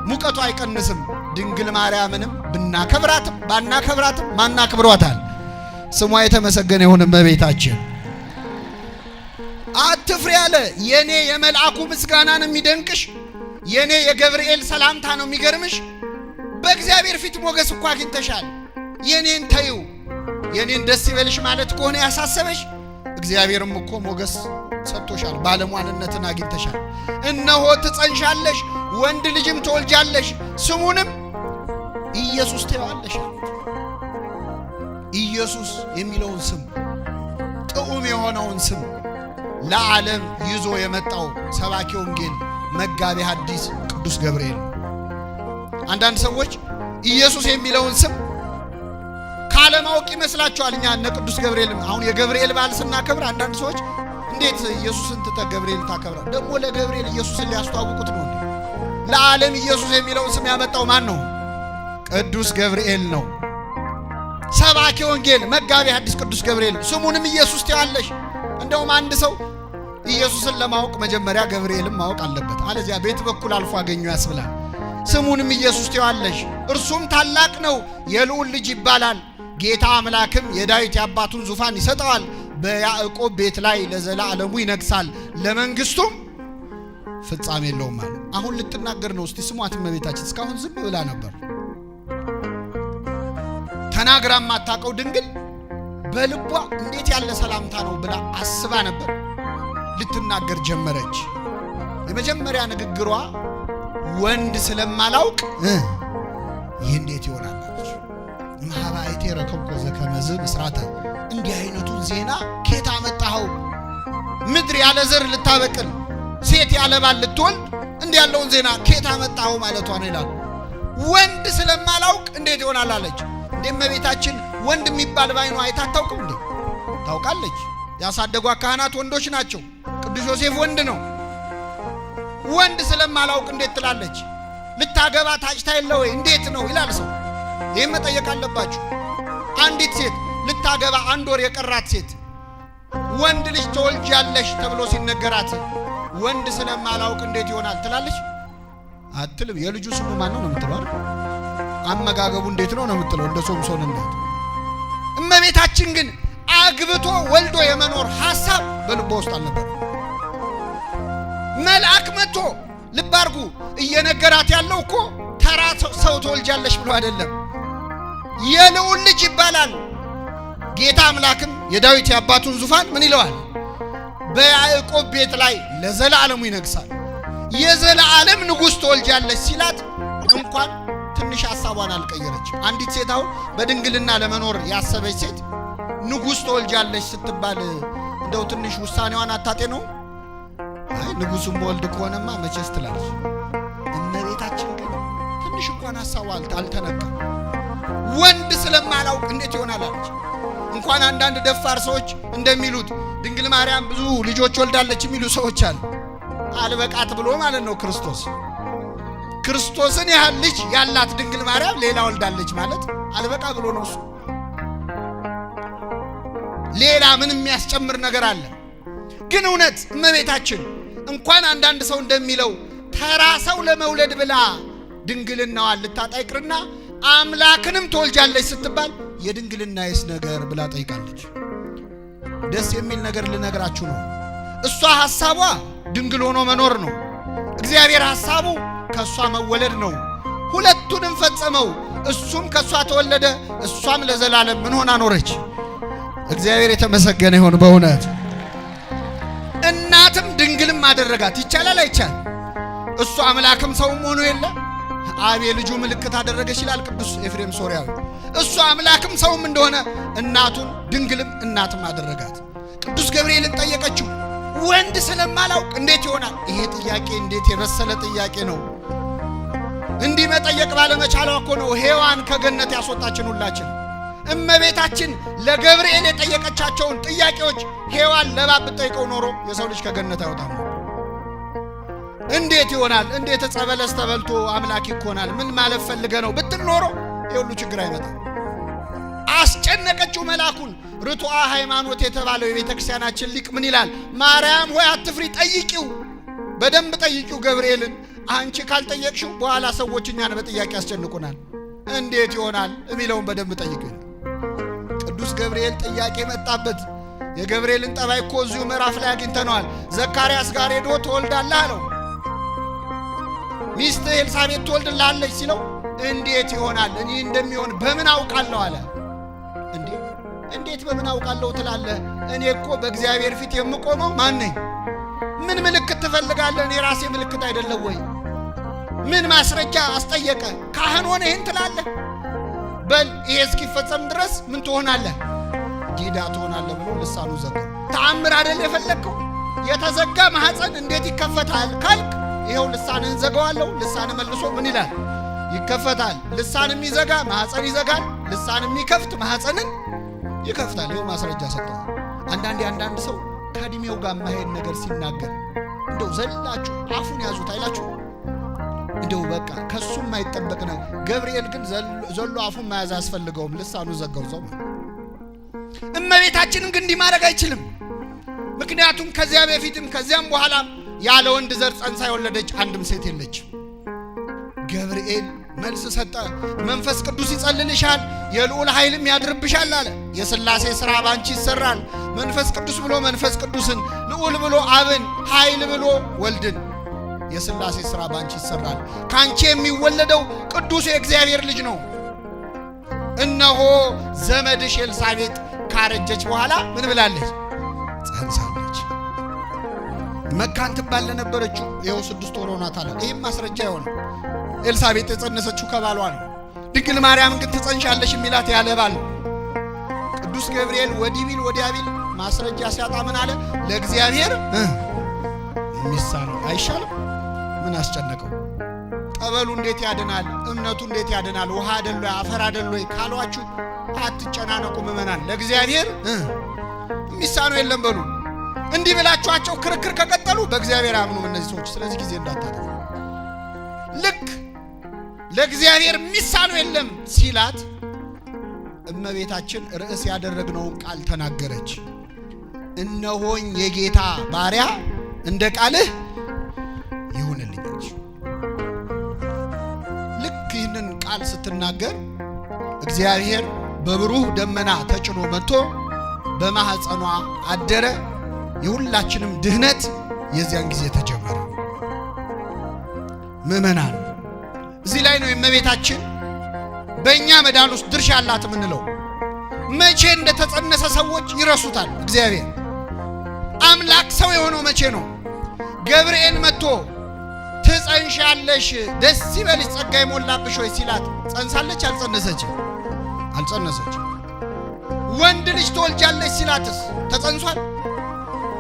ሙቀቱ አይቀንስም። ድንግል ማርያምንም ብናከብራትም ባናከብራትም ማናከብሯታል? ስሟ የተመሰገነ ይሁን እመቤታችን። አትፍሪ አለ። የኔ የመልአኩ ምስጋና ነው የሚደንቅሽ፣ የኔ የገብርኤል ሰላምታ ነው የሚገርምሽ። በእግዚአብሔር ፊት ሞገስ እኮ አግኝተሻል። የኔን ተይው፣ የኔን ደስ ይበልሽ ማለት ከሆነ ያሳሰበሽ፣ እግዚአብሔርም እኮ ሞገስ ሰጥቶሻል፣ ባለሟልነትን አግኝተሻል። እነሆ ትጸንሻለሽ፣ ወንድ ልጅም ትወልጃለሽ፣ ስሙንም ኢየሱስ ትይዋለሽ። ኢየሱስ የሚለውን ስም ጥዑም የሆነውን ስም ለዓለም ይዞ የመጣው ሰባኪ ወንጌል መጋቤ ሐዲስ ቅዱስ ገብርኤል። አንዳንድ ሰዎች ኢየሱስ የሚለውን ስም ካለማወቅ ይመስላቸዋል። እኛ እነ ቅዱስ ገብርኤል አሁን የገብርኤል በዓል ስናከብር አንዳንድ ሰዎች እንዴት ኢየሱስን ትተህ ገብርኤል ታከብራለህ? ደግሞ ለገብርኤል ኢየሱስን ሊያስተዋውቁት ነው። ለዓለም ኢየሱስ የሚለውን ስም ያመጣው ማን ነው? ቅዱስ ገብርኤል ነው። ሰባኪ ወንጌል መጋቤ ሐዲስ ቅዱስ ገብርኤል። ስሙንም ኢየሱስ ትይዋለሽ። እንደውም አንድ ሰው ኢየሱስን ለማወቅ መጀመሪያ ገብርኤልን ማወቅ አለበት፣ አለዚያ ቤት በኩል አልፎ አገኘው ያስብላል። ስሙንም ኢየሱስ ትይዋለሽ፣ እርሱም ታላቅ ነው፣ የልዑል ልጅ ይባላል። ጌታ አምላክም የዳዊት የአባቱን ዙፋን ይሰጠዋል፣ በያዕቆብ ቤት ላይ ለዘላለሙ ይነግሳል፣ ለመንግስቱም ፍጻሜ የለውም ማለት። አሁን ልትናገር ነው። እስቲ ስሟት እመቤታችን። እስካሁን ዝም ብላ ነበር። ተናግራ የማታውቀው ድንግል በልቧ እንዴት ያለ ሰላምታ ነው ብላ አስባ ነበር። ልትናገር ጀመረች። የመጀመሪያ ንግግሯ ወንድ ስለማላውቅ ይህ እንዴት ይሆናል አለች። ማህባይቴ ረከብኮ ዘከመዝ ምስራተ፣ እንዲህ አይነቱን ዜና ኬት አመጣኸው? ምድር ያለ ዘር ልታበቅል ሴት ያለ ባል ልትወልድ እንዲህ ያለውን ዜና ኬት አመጣኸው ማለቷ ነው ይላል። ወንድ ስለማላውቅ እንዴት ይሆናል አለች። እንደ እመቤታችን ወንድ የሚባል ባይኗ አይታ አታውቅም እንዴ? ታውቃለች። ያሳደጓት ካህናት ወንዶች ናቸው። ቅዱስ ዮሴፍ ወንድ ነው። ወንድ ስለማላውቅ እንዴት ትላለች? ልታገባ ታጭታ የለ ወይ? እንዴት ነው ይላል ሰው። ይህም መጠየቅ አለባችሁ። አንዲት ሴት ልታገባ አንድ ወር የቀራት ሴት ወንድ ልጅ ትወልጃለሽ ተብሎ ሲነገራት ወንድ ስለማላውቅ እንዴት ይሆናል ትላለች? አትልም። የልጁ ስሙ ማን ነው ነው የምትለው? አመጋገቡ እንዴት ነው ነው የምትለው? እንደ ሶምሶን እናት። እመቤታችን ግን አግብቶ ወልዶ የመኖር ሐሳብ በልቧ ውስጥ አልነበር። መልአክ መጥቶ ልብ አድርጉ እየነገራት ያለው እኮ ተራ ሰው ትወልጃለሽ ብሎ አይደለም። የልዑል ልጅ ይባላል። ጌታ አምላክም የዳዊት የአባቱን ዙፋን ምን ይለዋል? በያዕቆብ ቤት ላይ ለዘላለሙ ይነግሳል። የዘላለም ንጉሥ ትወልጃለሽ ሲላት እንኳን ትንሽ ሐሳቧን አልቀየረችም። አንዲት ሴት አሁን በድንግልና ለመኖር ያሰበች ሴት ንጉሥ ትወልጃለሽ ስትባል እንደው ትንሽ ውሳኔዋን አታጤነው? አይ ንጉሡም ወልድ ከሆነማ መቼስ ትላለች። እመቤታችን ግን ትንሽ እንኳን ሐሳቧ አልተነካም። ወንድ ስለማላውቅ እንዴት ይሆናል አለች። እንኳን አንዳንድ ደፋር ሰዎች እንደሚሉት ድንግል ማርያም ብዙ ልጆች ወልዳለች የሚሉ ሰዎች አሉ። አልበቃት ብሎ ማለት ነው ክርስቶስን ያህል ልጅ ያላት ድንግል ማርያም ሌላ ወልዳለች ማለት አልበቃ ብሎ ነው። እሱ ሌላ ምን የሚያስጨምር ነገር አለ? ግን እውነት እመቤታችን እንኳን አንዳንድ ሰው እንደሚለው ተራ ሰው ለመውለድ ብላ ድንግልናዋን ልታጣ ይቅርና አምላክንም ትወልጃለች ስትባል የድንግልናዬስ ነገር ብላ ጠይቃለች። ደስ የሚል ነገር ልነግራችሁ ነው። እሷ ሐሳቧ ድንግል ሆኖ መኖር ነው። እግዚአብሔር ሐሳቡ ከሷ መወለድ ነው። ሁለቱንም ፈጸመው። እሱም ከሷ ተወለደ፣ እሷም ለዘላለም ምን ሆና ኖረች? እግዚአብሔር የተመሰገነ ይሁን። በእውነት እናትም ድንግልም አደረጋት። ይቻላል አይቻል? እሱ አምላክም ሰውም ሆኖ የለ አብ የልጁ ምልክት አደረገች ይላል ቅዱስ ኤፍሬም ሶርያዊ። እሱ አምላክም ሰውም እንደሆነ እናቱን ድንግልም እናትም አደረጋት። ቅዱስ ገብርኤልን ጠየቀችው፣ ወንድ ስለማላውቅ እንዴት ይሆናል? ይሄ ጥያቄ እንዴት የበሰለ ጥያቄ ነው! እንዲህ መጠየቅ ባለመቻሏ እኮ ነው ሔዋን ከገነት ያስወጣችን ሁላችን። እመቤታችን ለገብርኤል የጠየቀቻቸውን ጥያቄዎች ሔዋን ለእባብ ብትጠይቀው ኖሮ የሰው ልጅ ከገነት አይወጣም። እንዴት ይሆናል? እንዴት ዕፀ በለስ ተበልቶ አምላክ ይኮናል? ምን ማለት ፈልገ ነው ብትል ኖሮ የሁሉ ችግር አይመጣም። አስጨነቀችው መልአኩን። ርቱዐ ሃይማኖት የተባለው የቤተ ክርስቲያናችን ሊቅ ምን ይላል? ማርያም ሆይ አትፍሪ፣ ጠይቂው፣ በደንብ ጠይቂው ገብርኤልን። አንቺ ካልጠየቅሽው በኋላ ሰዎች እኛን በጥያቄ ያስጨንቁናል። እንዴት ይሆናል የሚለውን በደንብ ጠይቂው። ቅዱስ ገብርኤል ጥያቄ መጣበት። የገብርኤልን ጠባይ እኮ እዚሁ ምዕራፍ ላይ አግኝተነዋል። ዘካርያስ ጋር ሄዶ ትወልዳለህ አለው። ሚስት ኤልሳቤጥ ትወልድልሃለች ሲለው እንዴት ይሆናል? እኔ እንደሚሆን በምን አውቃለሁ አለ። እንዴት በምን አውቃለሁ ትላለህ? እኔ እኮ በእግዚአብሔር ፊት የምቆመው ማን ነኝ? ምን ምልክት ትፈልጋለህ? እኔ ራሴ ምልክት አይደለም ወይ? ምን ማስረጃ አስጠየቀ? ካህን ሆነ ይህን ትላለህ? በል ይሄ እስኪፈጸም ድረስ ምን ትሆናለህ? ዲዳ ትሆናለህ ብሎ ልሳኑ ዘጋው። ተአምር አይደል የፈለግከው? የተዘጋ ማህፀን እንዴት ይከፈታል ካልክ ይኸው ልሳንህን ዘጋዋለሁ። ልሳን መልሶ ምን ይላል? ይከፈታል። ልሳን የሚዘጋ ማህፀን ይዘጋል፣ ልሳን የሚከፍት ማህፀንን ይከፍታል። ይኸው ማስረጃ ሰጠው። አንዳንድ ሰው ከእድሜው ጋር ማሄድ ነገር ሲናገር እንደው ዘላችሁ አፉን ያዙት አይላችሁ? እንደው በቃ ከሱም የማይጠበቅ ነው። ገብርኤል ግን ዘሎ አፉን መያዝ አያስፈልገውም። ልሳኑ ዘጋው ሰው። እመቤታችንን ግን እንዲህ ማድረግ አይችልም። ምክንያቱም ከዚያ በፊትም ከዚያም በኋላም ያለ ወንድ ዘር ጸንሳ የወለደች አንድም ሴት የለች። ገብርኤል መልስ ሰጠ። መንፈስ ቅዱስ ይጸልልሻል፣ የልዑል ኃይልም ያድርብሻል አለ። የሥላሴ ሥራ ባንቺ ይሰራል። መንፈስ ቅዱስ ብሎ መንፈስ ቅዱስን፣ ልዑል ብሎ አብን፣ ኃይል ብሎ ወልድን። የሥላሴ ሥራ ባንቺ ይሰራል። ካንቺ የሚወለደው ቅዱስ የእግዚአብሔር ልጅ ነው። እነሆ ዘመድሽ ኤልሳቤጥ ካረጀች በኋላ ምን ብላለች? ጸንሳለች። መካን ትባል ለነበረችው ይኸው 6 ወር ሆኗታል። ይህም ማስረጃ የሆነ ኤልሳቤጥ የጸነሰችው ከባሏ ነው። ድንግል ማርያምን ግን ትጸንሻለሽ የሚላት ያለ ባል ነው። ቅዱስ ገብርኤል ወዲህ ቢል ወዲያ ቢል ማስረጃ ሲያጣ ምን አለ? ለእግዚአብሔር የሚሳነው አይሻልም? ምን አስጨነቀው? ጠበሉ እንዴት ያድናል? እምነቱ እንዴት ያድናል? ውሃ አይደል ወይ አፈር አይደል ወይ ካሏችሁ አትጨናነቁ ምእመናን። ለእግዚአብሔር የሚሳነው የለም በሉ። እንዲህ ብላችኋቸው ክርክር ከቀጠሉ በእግዚአብሔር አምኑ እነዚህ ሰዎች። ስለዚህ ጊዜ እንዳታጠፉ። ልክ ለእግዚአብሔር የሚሳነው የለም ሲላት እመቤታችን ርዕስ ያደረግነውን ቃል ተናገረች። እነሆኝ የጌታ ባሪያ እንደ ቃልህ ይሁንልኝ። ልክ ይህንን ቃል ስትናገር እግዚአብሔር በብሩህ ደመና ተጭኖ መጥቶ በማህፀኗ አደረ። የሁላችንም ድህነት የዚያን ጊዜ ተጀመረ። ምእመናን እዚህ ላይ ነው የእመቤታችን በእኛ መዳን ውስጥ ድርሻ አላት የምንለው። መቼ እንደተጸነሰ ሰዎች ይረሱታል። እግዚአብሔር አምላክ ሰው የሆነው መቼ ነው? ገብርኤል መጥቶ ትጸንሻለሽ፣ ደስ ይበልሽ፣ ጸጋ ይሞላብሽ ወይ ሲላት ጸንሳለች? አልጸነሰችም? አልጸነሰችም። ወንድ ልጅ ትወልጃለሽ ሲላትስ ተጸንሷል?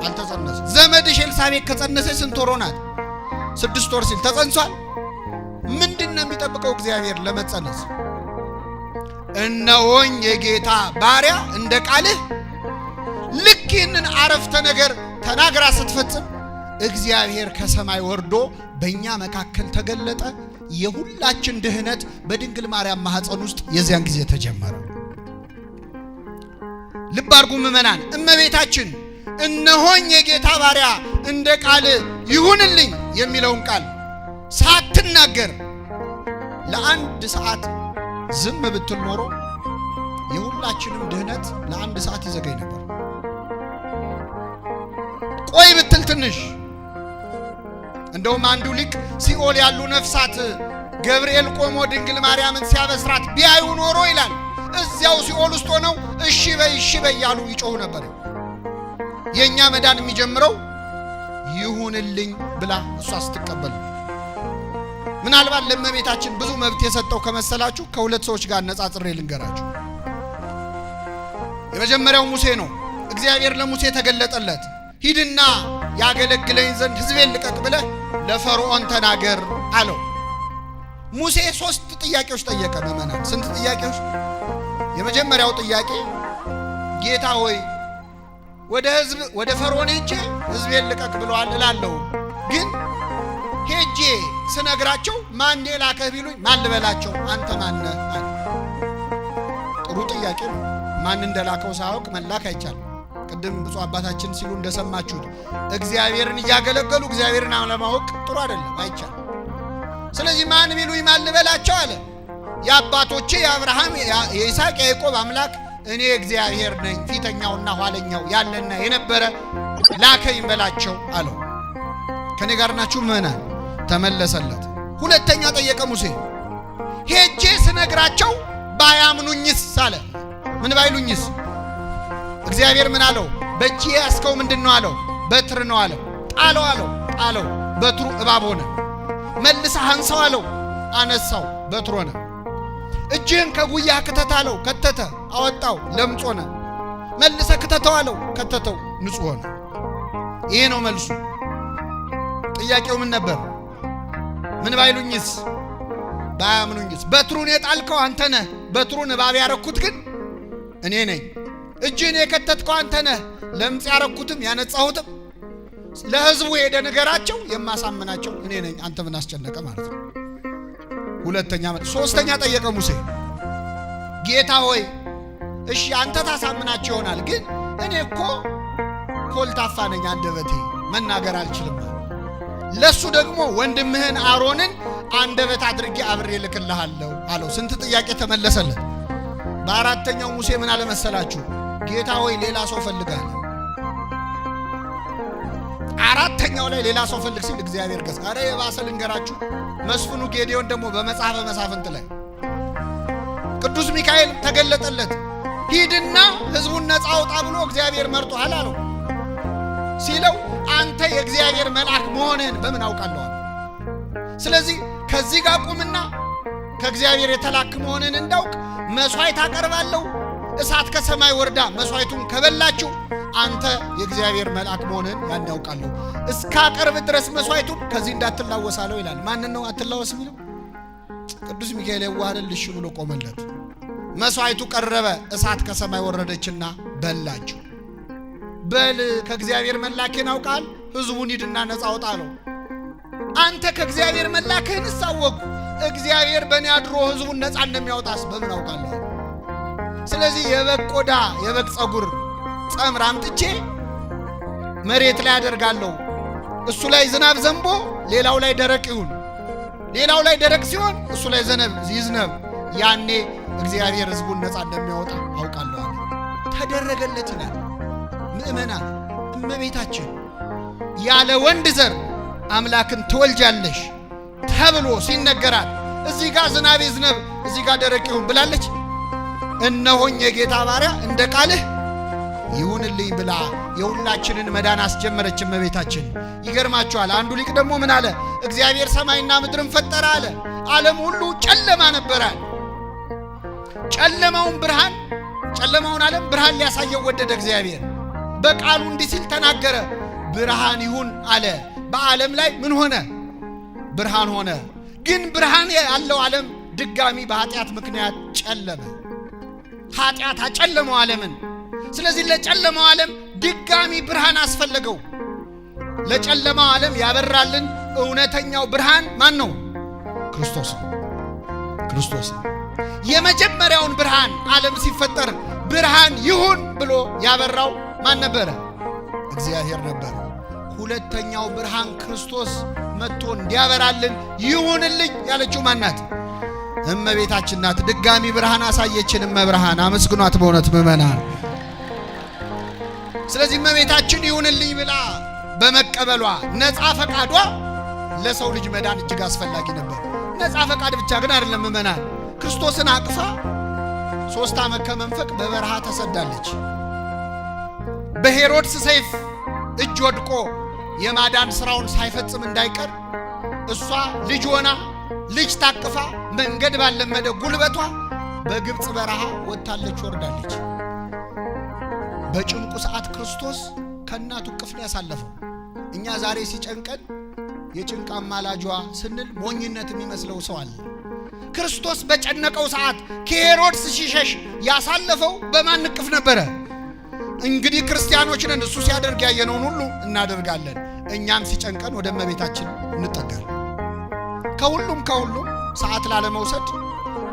አልተጸነሰ። ዘመድሽ ኤልሳቤጥ ከጸነሰች ስንት ወር ሆናት? 6 ወር ሲል ተጸንሷል? ምንድነው የሚጠብቀው እግዚአብሔር ለመጸነስ? እነሆኝ የጌታ ባሪያ እንደ ቃልህ። ልክ ይህንን አረፍተ ነገር ተናግራ ስትፈጽም እግዚአብሔር ከሰማይ ወርዶ በእኛ መካከል ተገለጠ። የሁላችን ድህነት በድንግል ማርያም ማህፀን ውስጥ የዚያን ጊዜ ተጀመረ። ልብ አድርጉ ምእመናን፣ እመቤታችን እነሆኝ የጌታ ባሪያ እንደ ቃል ይሁንልኝ የሚለውን ቃል ሳትናገር ለአንድ ሰዓት ዝም ብትል ኖሮ የሁላችንም ድህነት ለአንድ ሰዓት ይዘገይ ነበር። ቆይ ብትል ትንሽ እንደውም አንዱ ሊቅ ሲኦል ያሉ ነፍሳት ገብርኤል ቆሞ ድንግል ማርያምን ሲያበስራት ቢያዩ ኖሮ ይላል እዚያው ሲኦል ውስጥ ሆነው እሺ በይ ያሉ ይጮሁ ነበር። የኛ መዳን የሚጀምረው ይሁንልኝ ብላ እሷ ስትቀበል። ምናልባት ለእመቤታችን ብዙ መብት የሰጠው ከመሰላችሁ ከሁለት ሰዎች ጋር ነጻጽሬ ልንገራችሁ። የመጀመሪያው ሙሴ ነው። እግዚአብሔር ለሙሴ ተገለጠለት። ሂድና ያገለግለኝ ዘንድ ሕዝቤን ልቀቅ ብለህ ለፈርዖን ተናገር አለው። ሙሴ 3 ጥያቄዎች ጠየቀ። ምእመናን ስንት ጥያቄዎች? የመጀመሪያው ጥያቄ ጌታ ሆይ ወደ ፈርዖን ሄጄ ሕዝቤን ልቀቅ ብለዋል እላለሁ፣ ግን ሄጄ ስነግራቸው ማን ላከህ ቢሉኝ ማን ልበላቸው? አንተ ማን ነህ? ጥሩ ጥያቄ ነው። ማን እንደላከው ሳያውቅ መላክ አይቻልም። ቅድም ብፁዕ አባታችን ሲሉ እንደሰማችሁት እግዚአብሔርን እያገለገሉ እግዚአብሔርን አለማወቅ ጥሩ አይደለም፣ አይቻልም። ስለዚህ ማን ቢሉኝ ማን ልበላቸው አለ። የአባቶቼ የአብርሃም የይስሐቅ የያዕቆብ አምላክ እኔ እግዚአብሔር ነኝ፣ ፊተኛውና ኋለኛው ያለና የነበረ ላከኝ በላቸው አለው። ከኔ ጋር ናችሁ ምእመናን? ተመለሰለት። ሁለተኛ ጠየቀ ሙሴ። ሄጄ ስነግራቸው ባያምኑኝስ አለ። ምን ባይሉኝስ? እግዚአብሔር ምን አለው? በእጅ ያስከው ምንድነው አለው? በትር ነው አለው። ጣለው አለው። ጣለው፣ በትሩ እባብ ሆነ። መልሰህ አንሳው አለው። አነሳው፣ በትር ሆነ። እጅህን ከጉያህ ክተት አለው። ከተተ፣ አወጣው፣ ለምጽ ሆነ። መልሰህ ክተተው አለው። ከተተው፣ ንጹህ ሆነ። ይሄ ነው መልሱ። ጥያቄው ምን ነበር? ምን ባይሉኝስ? ባያምኑኝስ? በትሩን የጣልከው አንተ ነህ፣ በትሩን እባብ ያረኩት ግን እኔ ነኝ። እጅህን የከተትከው አንተ ነህ፣ ለምጽ ያረኩትም ያነጻሁትም ለሕዝቡ ሄደ ንገራቸው፣ የማሳምናቸው እኔ ነኝ። አንተ ምን አስጨነቀ ማለት ነው። ሶስተኛ ጠየቀ ሙሴ። ጌታ ሆይ እሺ አንተ ታሳምናቸው ይሆናል፣ ግን እኔ እኮ ኮልታፋ ነኝ፣ አንደበቴ መናገር አልችልም። ለሱ ደግሞ ወንድምህን አሮንን አንደበት አድርጌ አብሬ ልክልሃለሁ አለው። ስንት ጥያቄ ተመለሰለት። በአራተኛው ሙሴ ምን አለ መሰላችሁ? ጌታ ሆይ ሌላ ሰው ፈልጋለሁ። አራተኛው ላይ ሌላ ሰው ፈልግ ሲል እግዚአብሔር ገስ አረ የባሰ ልንገራችሁ። መስፍኑ ጌዴዎን ደግሞ በመጽሐፈ መሳፍንት ላይ ቅዱስ ሚካኤል ተገለጠለት። ሂድና ሕዝቡን ነፃ አውጣ ብሎ እግዚአብሔር መርጦሃል አለው። ሲለው አንተ የእግዚአብሔር መልአክ መሆንህን በምን አውቃለሁ? ስለዚህ ከዚህ ጋር ቁምና ከእግዚአብሔር የተላክ መሆንህን እንዳውቅ መስዋዕት አቀርባለሁ። እሳት ከሰማይ ወርዳ መስዋዕቱን ከበላችሁ አንተ የእግዚአብሔር መልአክ መሆንህን ያን ያውቃለሁ። እስካቀርብ ድረስ መስዋዕቱን ከዚህ እንዳትላወሳለሁ ይላል። ማንን ነው አትላወስ የሚለው? ቅዱስ ሚካኤል የዋህን ልሽ ብሎ ቆመለት። መስዋዕቱ ቀረበ። እሳት ከሰማይ ወረደችና በላችሁ። በል ከእግዚአብሔር መላክህን አውቃል፣ ሕዝቡን ሂድና ነፃ አውጣ አለው። አንተ ከእግዚአብሔር መላክህን ሳወቅኩ እግዚአብሔር በእኔ አድሮ ሕዝቡን ነፃ እንደሚያወጣስ በምን አውቃለሁ? ስለዚህ የበግ ቆዳ የበግ ጸጉር ጸምር አምጥቼ መሬት ላይ አደርጋለሁ። እሱ ላይ ዝናብ ዘንቦ ሌላው ላይ ደረቅ ይሁን፣ ሌላው ላይ ደረቅ ሲሆን እሱ ላይ ይዝነብ። ያኔ እግዚአብሔር ሕዝቡን ነፃ እንደሚያወጣ አውቃለሁ አለ። ተደረገለት ይላል። ምእመናን እመቤታችን ያለ ወንድ ዘር አምላክን ትወልጃለሽ ተብሎ ሲነገራት እዚህ ጋር ዝናብ ይዝነብ እዚህ ጋር ደረቅ ይሁን ብላለች? እነሆኝ የጌታ ባሪያ እንደ ቃልህ ይሁንልኝ ብላ የሁላችንን መዳን አስጀመረች እመቤታችን። ይገርማችኋል። አንዱ ሊቅ ደግሞ ምን አለ? እግዚአብሔር ሰማይና ምድርን ፈጠረ አለ። ዓለም ሁሉ ጨለማ ነበረ። ጨለማውን ዓለም ብርሃን ሊያሳየው ወደደ እግዚአብሔር። በቃሉ እንዲህ ሲል ተናገረ፣ ብርሃን ይሁን አለ። በዓለም ላይ ምን ሆነ? ብርሃን ሆነ። ግን ብርሃን ያለው ዓለም ድጋሚ በኃጢአት ምክንያት ጨለመ። ኃጢአት አጨለመው ዓለምን። ስለዚህ ለጨለማው ዓለም ድጋሚ ብርሃን አስፈለገው። ለጨለማው ዓለም ያበራልን እውነተኛው ብርሃን ማን ነው? ክርስቶስ ነው። ክርስቶስ ነው። የመጀመሪያውን ብርሃን ዓለም ሲፈጠር ብርሃን ይሁን ብሎ ያበራው ማን ነበረ? እግዚአብሔር ነበር። ሁለተኛው ብርሃን ክርስቶስ መጥቶ እንዲያበራልን ይሁንልኝ ያለችው ማናት? እመቤታችን ናት። ድጋሚ ብርሃን አሳየችን እመብርሃን። አመስግኗት በእውነት ምእመናን። ስለዚህ እመቤታችን ይሁንልኝ ብላ በመቀበሏ ነፃ ፈቃዷ ለሰው ልጅ መዳን እጅግ አስፈላጊ ነበር። ነፃ ፈቃድ ብቻ ግን አይደለም ምእመናን። ክርስቶስን አቅፋ 3 ዓመት ከመንፈቅ በበረሃ ተሰዳለች። በሄሮድስ ሰይፍ እጅ ወድቆ የማዳን ስራውን ሳይፈጽም እንዳይቀር እሷ ልጅ ሆና ልጅ ታቅፋ መንገድ ባለመደ ጉልበቷ በግብፅ በረሃ ወጣለች ወርዳለች። በጭንቁ ሰዓት ክርስቶስ ከእናቱ እቅፍ ነው ያሳለፈው። እኛ ዛሬ ሲጨንቀን የጭንቅ አማላጇ ስንል ሞኝነት የሚመስለው ሰው አለ። ክርስቶስ በጨነቀው ሰዓት ከሄሮድስ ሲሸሽ ያሳለፈው በማን እቅፍ ነበረ? እንግዲህ ክርስቲያኖች ነን። እሱ ሲያደርግ ያየነውን ሁሉ እናደርጋለን። እኛም ሲጨንቀን ወደ እመቤታችን እንጠጋለን። ከሁሉም ሰዓት ላለመውሰድ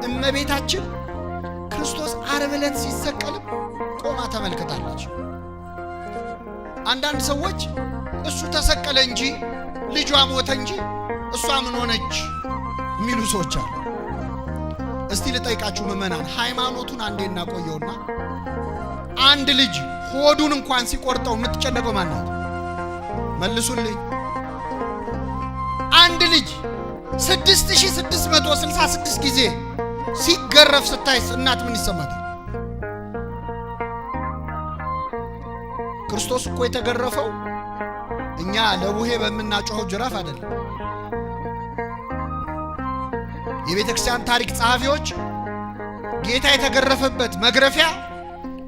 እመቤታችን ክርስቶስ ዓርብ ዕለት ሲሰቀልም ቆማ ተመልክታለች። አንዳንድ ሰዎች እሱ ተሰቀለ እንጂ ልጇ ሞተ እንጂ እሷ ምን ሆነች የሚሉ ሰዎች አሉ። እስቲ ልጠይቃችሁ ምእመናን፣ ሃይማኖቱን አንዴ እናቆየውና አንድ ልጅ ሆዱን እንኳን ሲቆርጠው የምትጨነቀው ማን ናት? መልሱልኝ። አንድ ልጅ 6666 ጊዜ ሲገረፍ ስታይስ እናት ምን ይሰማታል? ክርስቶስ እኮ የተገረፈው እኛ ለቡሄ በምናጮኸው ጅራፍ አይደለም። የቤተ ክርስቲያን ታሪክ ጸሐፊዎች ጌታ የተገረፈበት መግረፊያ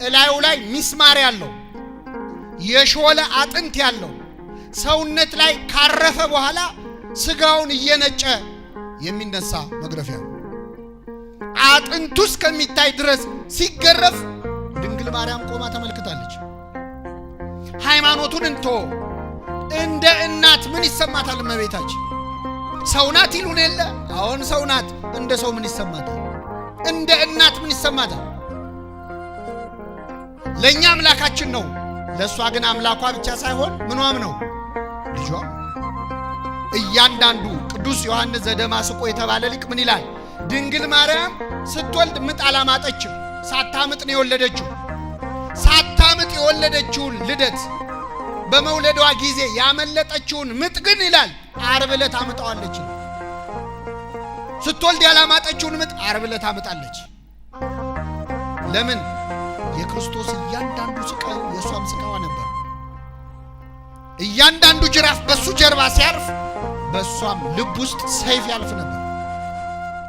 እላዩ ላይ ሚስማር ያለው የሾለ አጥንት ያለው ሰውነት ላይ ካረፈ በኋላ ስጋውን እየነጨ የሚነሳ መግረፊያ አጥንቱ እስከሚታይ ድረስ ሲገረፍ ድንግል ማርያም ቆማ ተመልክታለች። ሃይማኖቱን እንቶ እንደ እናት ምን ይሰማታል እመቤታችን? ሰው ናት ይሉን የለ? አሁን ሰው ናት። እንደ ሰው ምን ይሰማታል? እንደ እናት ምን ይሰማታል? ለኛ አምላካችን ነው። ለሷ ግን አምላኳ ብቻ ሳይሆን ምኗም ነው? ልጇ። እያንዳንዱ ቅዱስ ዮሐንስ ዘደማስቆ የተባለ ሊቅ ምን ይላል? ድንግል ማርያም ስትወልድ ምጥ አላማጠችም፣ ሳታምጥ ነው የወለደችው። ሳታምጥ የወለደችውን ልደት በመውለዷ ጊዜ ያመለጠችውን ምጥ ግን ይላል ዓርብ ዕለት አምጣዋለች። ስትወልድ ያላማጠችውን ምጥ ዓርብ ዕለት አምጣለች። ለምን? የክርስቶስ እያንዳንዱ ስቃዩ የሷም ስቃዋ ነበር። እያንዳንዱ ጅራፍ በሱ ጀርባ ሲያርፍ በሷም ልብ ውስጥ ሰይፍ ያልፍ ነበር።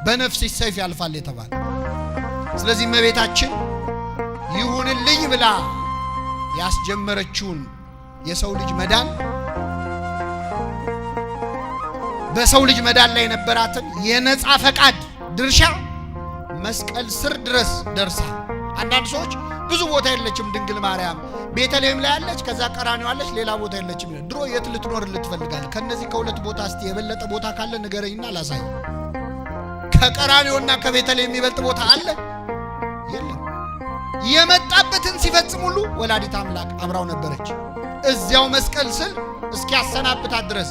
በነፍስሽ ሰይፍ ያልፋል የተባለ። ስለዚህ እመቤታችን ይሁንልኝ ብላ ያስጀመረችውን የሰው ልጅ መዳን በሰው ልጅ መዳን ላይ የነበራትን የነጻ ፈቃድ ድርሻ መስቀል ስር ድረስ ደርሳ። አንዳንድ ሰዎች ብዙ ቦታ የለችም ድንግል ማርያም ቤተልሔም ላይ ያለች፣ ከዛ ቀራንዮ አለች፣ ሌላ ቦታ የለችም። ድሮ የት ልትኖር ልትፈልጋለህ? ከነዚህ ከሁለት ቦታ እስቲ የበለጠ ቦታ ካለ ንገረኝና ላሳይ። ከቀራንዮና ከቤተልሔም የሚበልጥ ቦታ አለ? የለም። የመጣበትን ሲፈጽም ሁሉ ወላዲት አምላክ አብራው ነበረች። እዚያው መስቀል ስር እስኪያሰናብታት ድረስ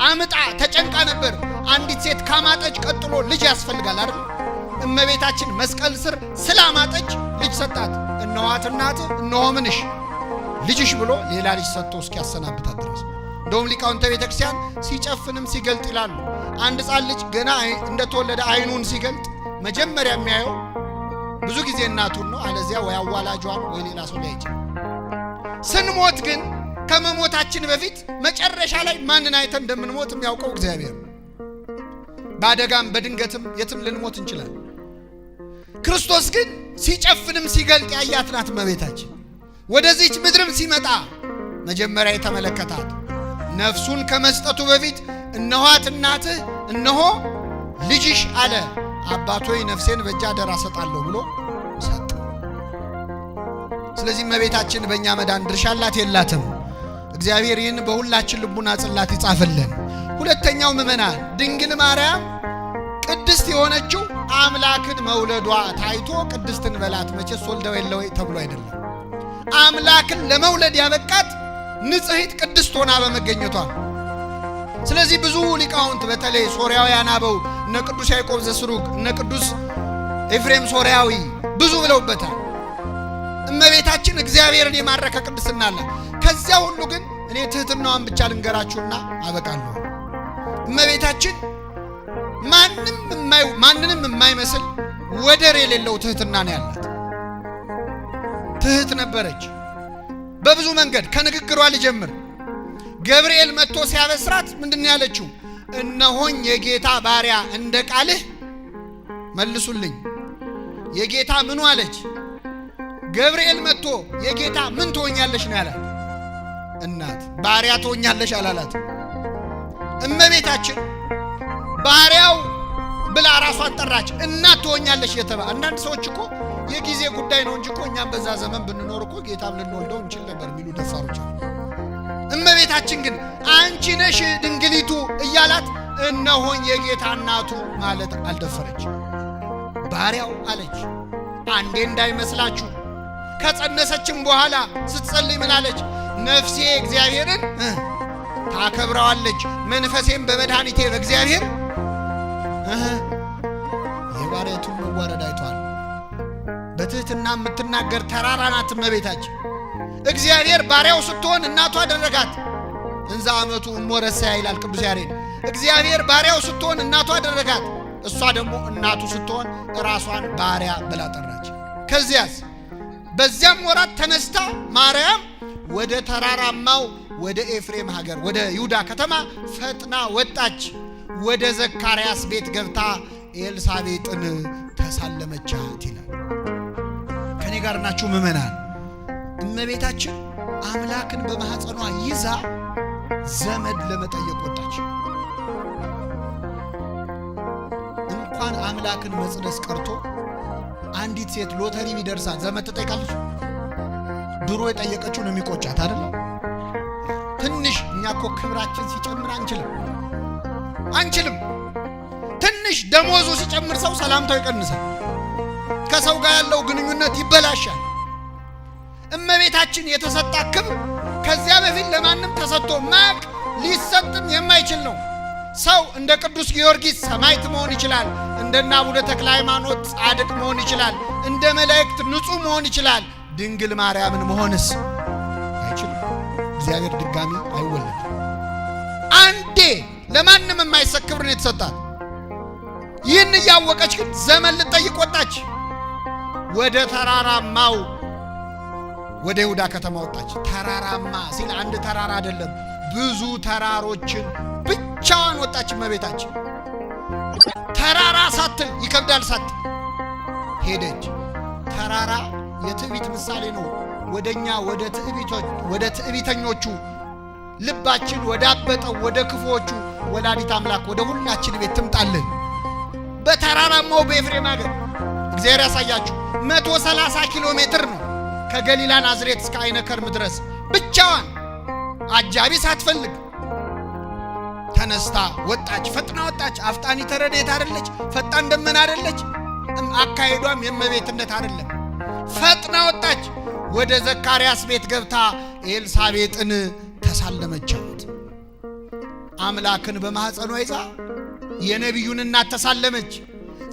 አምጣ ተጨንቃ ነበር። አንዲት ሴት ካማጠች ቀጥሎ ልጅ ያስፈልጋል አይደል? እመቤታችን መስቀል ስር ስላማጠች ልጅ ሰጣት። እነኋት እናትህ እነሆ ምንሽ ልጅሽ ብሎ ሌላ ልጅ ሰጥቶ እስኪያሰናብታት ድረስ። እንደውም ሊቃውንተ ቤተ ክርስቲያን ሲጨፍንም ሲገልጥ ይላሉ። አንድ ሕፃን ልጅ ገና እንደተወለደ አይኑን ሲገልጥ መጀመሪያ የሚያየው ብዙ ጊዜ እናቱን ነው፣ አለዚያ ወይ አዋላጇን ወይ ሌላ ሰው ላይ ይችላል። ስንሞት ግን ከመሞታችን በፊት መጨረሻ ላይ ማንን አይተን እንደምንሞት የሚያውቀው እግዚአብሔር። በአደጋም በድንገትም የትም ልንሞት እንችላለን። ክርስቶስ ግን ሲጨፍንም ሲገልጥ ያያት ናት እመቤታችን። ወደዚች ምድርም ሲመጣ መጀመሪያ የተመለከታት ነፍሱን ከመስጠቱ በፊት እነኋት እናትህ እነሆ ልጅሽ አለ። አባቶይ ነፍሴን በእጅ አደራ ሰጣለሁ ብሎ ሰጠ። ስለዚህ እመቤታችን በእኛ መዳን ድርሻ አላት የላትም? እግዚአብሔር ይህን በሁላችን ልቡና ጽላት ይጻፍልን። ሁለተኛው ምእመናን ድንግል ማርያም ቅድስት የሆነችው አምላክን መውለዷ ታይቶ ቅድስትን በላት መቼስ ወልደው የለ ወይ ተብሎ አይደለም። አምላክን ለመውለድ ያበቃት ንጽሕት ቅድስት ሆና በመገኘቷ። ስለዚህ ብዙ ሊቃውንት በተለይ ሶርያውያን አበው እነ ቅዱስ ያዕቆብ ዘስሩግ እነ ቅዱስ ኤፍሬም ሶርያዊ ብዙ ብለውበታል። እመቤታችን እግዚአብሔርን የማረከ ቅድስና አላት። ከዚያ ሁሉ ግን እኔ ትህትናዋን ብቻ ልንገራችሁና አበቃለሁ። እመቤታችን ማንንም የማይመስል ወደር የሌለው ትህትና ነው ያላት። ትህት ነበረች በብዙ መንገድ። ከንግግሯ ልጀምር። ገብርኤል መጥቶ ሲያበስራት ምንድን ያለችው? እነሆኝ የጌታ ባሪያ እንደ ቃልህ መልሱልኝ። የጌታ ምኑ አለች? ገብርኤል መጥቶ የጌታ ምን ትሆኛለሽ ነው ያላት። እናት ባሪያ ትሆኛለሽ አላላት። እመቤታችን ባሪያው ብላ ራሷን ጠራች። እናት ትሆኛለሽ የተባለ አንዳንድ ሰዎች እኮ የጊዜ ጉዳይ ነው እንጂ እኮ እኛም በዛ ዘመን ብንኖር እኮ ጌታም ልንወልደው እንችል ነበር የሚሉ ደፋሮች አሉ። እመቤታችን ግን አንቺ ነሽ ድንግሊቱ እያላት እነሆኝ የጌታ እናቱ ማለት አልደፈረች። ባሪያው አለች። አንዴ እንዳይመስላችሁ ከጸነሰችም በኋላ ስትጸልይ ምን አለች? ነፍሴ እግዚአብሔርን ታከብረዋለች፣ መንፈሴም በመድኃኒቴ በእግዚአብሔር የባሪያቱን መዋረድ አይቷል። በትህትና የምትናገር ተራራ ናት እመቤታችን። እግዚአብሔር ባሪያው ስትሆን እናቱ አደረጋት። እንዛ ዓመቱ እሞረሰያ ይላል ቅዱስ ያሬድ። እግዚአብሔር ባሪያው ስትሆን እናቱ አደረጋት። እሷ ደግሞ እናቱ ስትሆን ራሷን ባሪያ ብላ ጠራች። ከዚያስ በዚያም ወራት ተነስታ ማርያም ወደ ተራራማው ወደ ኤፍሬም ሀገር ወደ ይሁዳ ከተማ ፈጥና ወጣች። ወደ ዘካርያስ ቤት ገብታ ኤልሳቤጥን ተሳለመቻት ይላል። ከኔ ጋር ናችሁ ምእመናን? እመቤታችን አምላክን በማህፀኗ ይዛ ዘመድ ለመጠየቅ ወጣች። እንኳን አምላክን መጽነስ ቀርቶ አንዲት ሴት ሎተሪ ቢደርሳት ዘመድ ትጠይቃለች? ድሮ የጠየቀችው ነው የሚቆጫት አይደል? ትንሽ እኛ እኮ ክብራችን ሲጨምር አንችልም። ትንሽ ደሞዙ ሲጨምር ሰው ሰላምታው ይቀንሳል። ከሰው ጋር ያለው ግንኙነት ይበላሻል። እመቤታችን የተሰጣ ክብር ከዚያ በፊት ለማንም ተሰጥቶ ማቅ ሊሰጥም የማይችል ነው። ሰው እንደ ቅዱስ ጊዮርጊስ ሰማዕት መሆን ይችላል። እንደና አቡነ ተክለ ሃይማኖት ጻድቅ መሆን ይችላል። እንደ መላእክት ንጹሕ መሆን ይችላል። ድንግል ማርያምን መሆንስ አይችልም። እግዚአብሔር ድጋሚ አይወለድም። አንዴ ለማንም የማይሰጥ ክብር ነው የተሰጣት። ይህን እያወቀች ግን ዘመን ልጠይቅ ወጣች። ወደ ተራራማው ወደ ይሁዳ ከተማ ወጣች። ተራራማ ሲል አንድ ተራራ አይደለም፣ ብዙ ተራሮችን ብቻዋን ወጣች እመቤታችን። ተራራ ሳትል ይከብዳል ሳትል ሄደች። ተራራ የትዕቢት ምሳሌ ነው። ወደኛ ወደ ትዕቢተኞቹ ልባችን ወደ አበጠው ወደ ክፉዎቹ ወላዲት አምላክ ወደ ሁላችን ቤት ትምጣልን። በተራራማው በኤፍሬም ሀገር እግዚአብሔር ያሳያችሁ 130 ኪሎ ሜትር ነው ከገሊላ ናዝሬት እስከ አይነ ከርም ድረስ ብቻዋን አጃቢ ሳትፈልግ ተነስታ ወጣች። ፈጥና ወጣች። አፍጣኒ ተረድኤት አይደለች፣ ፈጣን ደመና አይደለች። አካሄዷም የእመቤትነት አይደለም። ፈጥና ወጣች። ወደ ዘካርያስ ቤት ገብታ ኤልሳቤጥን ተሳለመቻት። አምላክን በማህፀኗ ይዛ የነቢዩን እናት ተሳለመች።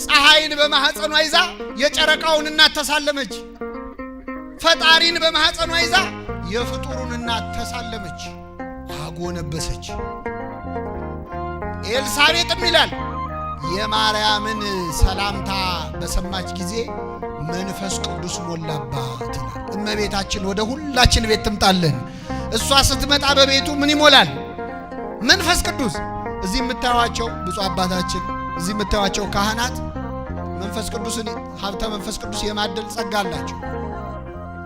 ፀሐይን በማህፀኗ ይዛ የጨረቃውን እናት ተሳለመች። ፈጣሪን በማህፀኗ ይዛ የፍጡሩን እናት ተሳለመች፣ አጎነበሰች። ኤልሳቤጥም ይላል የማርያምን ሰላምታ በሰማች ጊዜ መንፈስ ቅዱስ ሞላባት ይላል። እመቤታችን ወደ ሁላችን ቤት ትምጣልን። እሷ ስትመጣ በቤቱ ምን ይሞላል? መንፈስ ቅዱስ። እዚህ የምታዩዋቸው ብፁዕ አባታችን፣ እዚህ የምታዩዋቸው ካህናት መንፈስ ቅዱስን ሀብተ መንፈስ ቅዱስ የማደል ጸጋ አላቸው።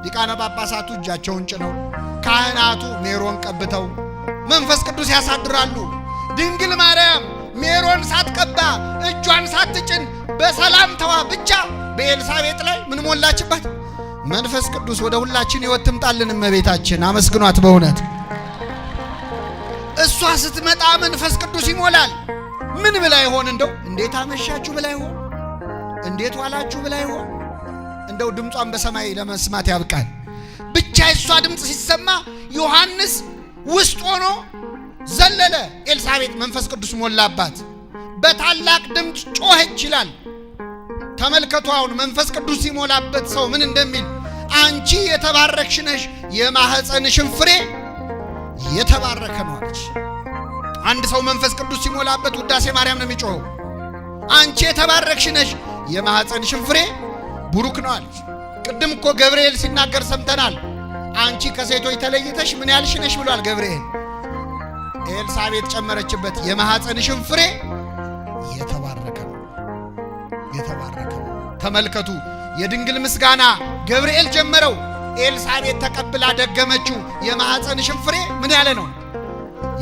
ሊቃነ ጳጳሳቱ እጃቸውን ጭነው፣ ካህናቱ ሜሮን ቀብተው መንፈስ ቅዱስ ያሳድራሉ። ድንግል ማርያም ሜሮን ሳትቀባ እጇን ሳትጭን በሰላምታዋ ብቻ በኤልሳቤጥ ላይ ምን ሞላችባት? መንፈስ ቅዱስ። ወደ ሁላችን ሕይወት ትምጣልን እመቤታችን። አመስግኗት በእውነት። እሷ ስትመጣ መንፈስ ቅዱስ ይሞላል። ምን ብላ ይሆን? እንደው እንዴት አመሻችሁ ብላ ይሆን? እንዴት ዋላችሁ ብላ ይሆን? እንደው ድምጿን በሰማይ ለመስማት ያብቃል። ብቻ የሷ ድምፅ ሲሰማ ዮሐንስ ውስጥ ሆኖ ዘለለ። ኤልሳቤጥ መንፈስ ቅዱስ ሞላባት፣ በታላቅ ድምፅ ጮኸች ይላል። ተመልከቱ አሁን መንፈስ ቅዱስ ሲሞላበት ሰው ምን እንደሚል፣ አንቺ የተባረክሽ ነሽ፣ የማህፀንሽን ፍሬ የተባረከ ነው አለች። አንድ ሰው መንፈስ ቅዱስ ሲሞላበት ውዳሴ ማርያም ነው የሚጮኸው። አንቺ የተባረክሽ ነሽ፣ የማህፀንሽን ፍሬ ቡሩክ ነው አለች። ቅድም እኮ ገብርኤል ሲናገር ሰምተናል። አንቺ ከሴቶች ተለይተሽ ምን ያልሽ ነሽ ብሏል ገብርኤል። ኤልሳቤጥ ጨመረችበት፣ የማህፀንሽን ፍሬ የተባረከ ነው፣ የተባረከ ነው። ተመልከቱ የድንግል ምስጋና ገብርኤል ጀመረው፣ ኤልሳቤጥ ተቀብላ ደገመችው። የማህፀንሽን ፍሬ ምን ያለ ነው?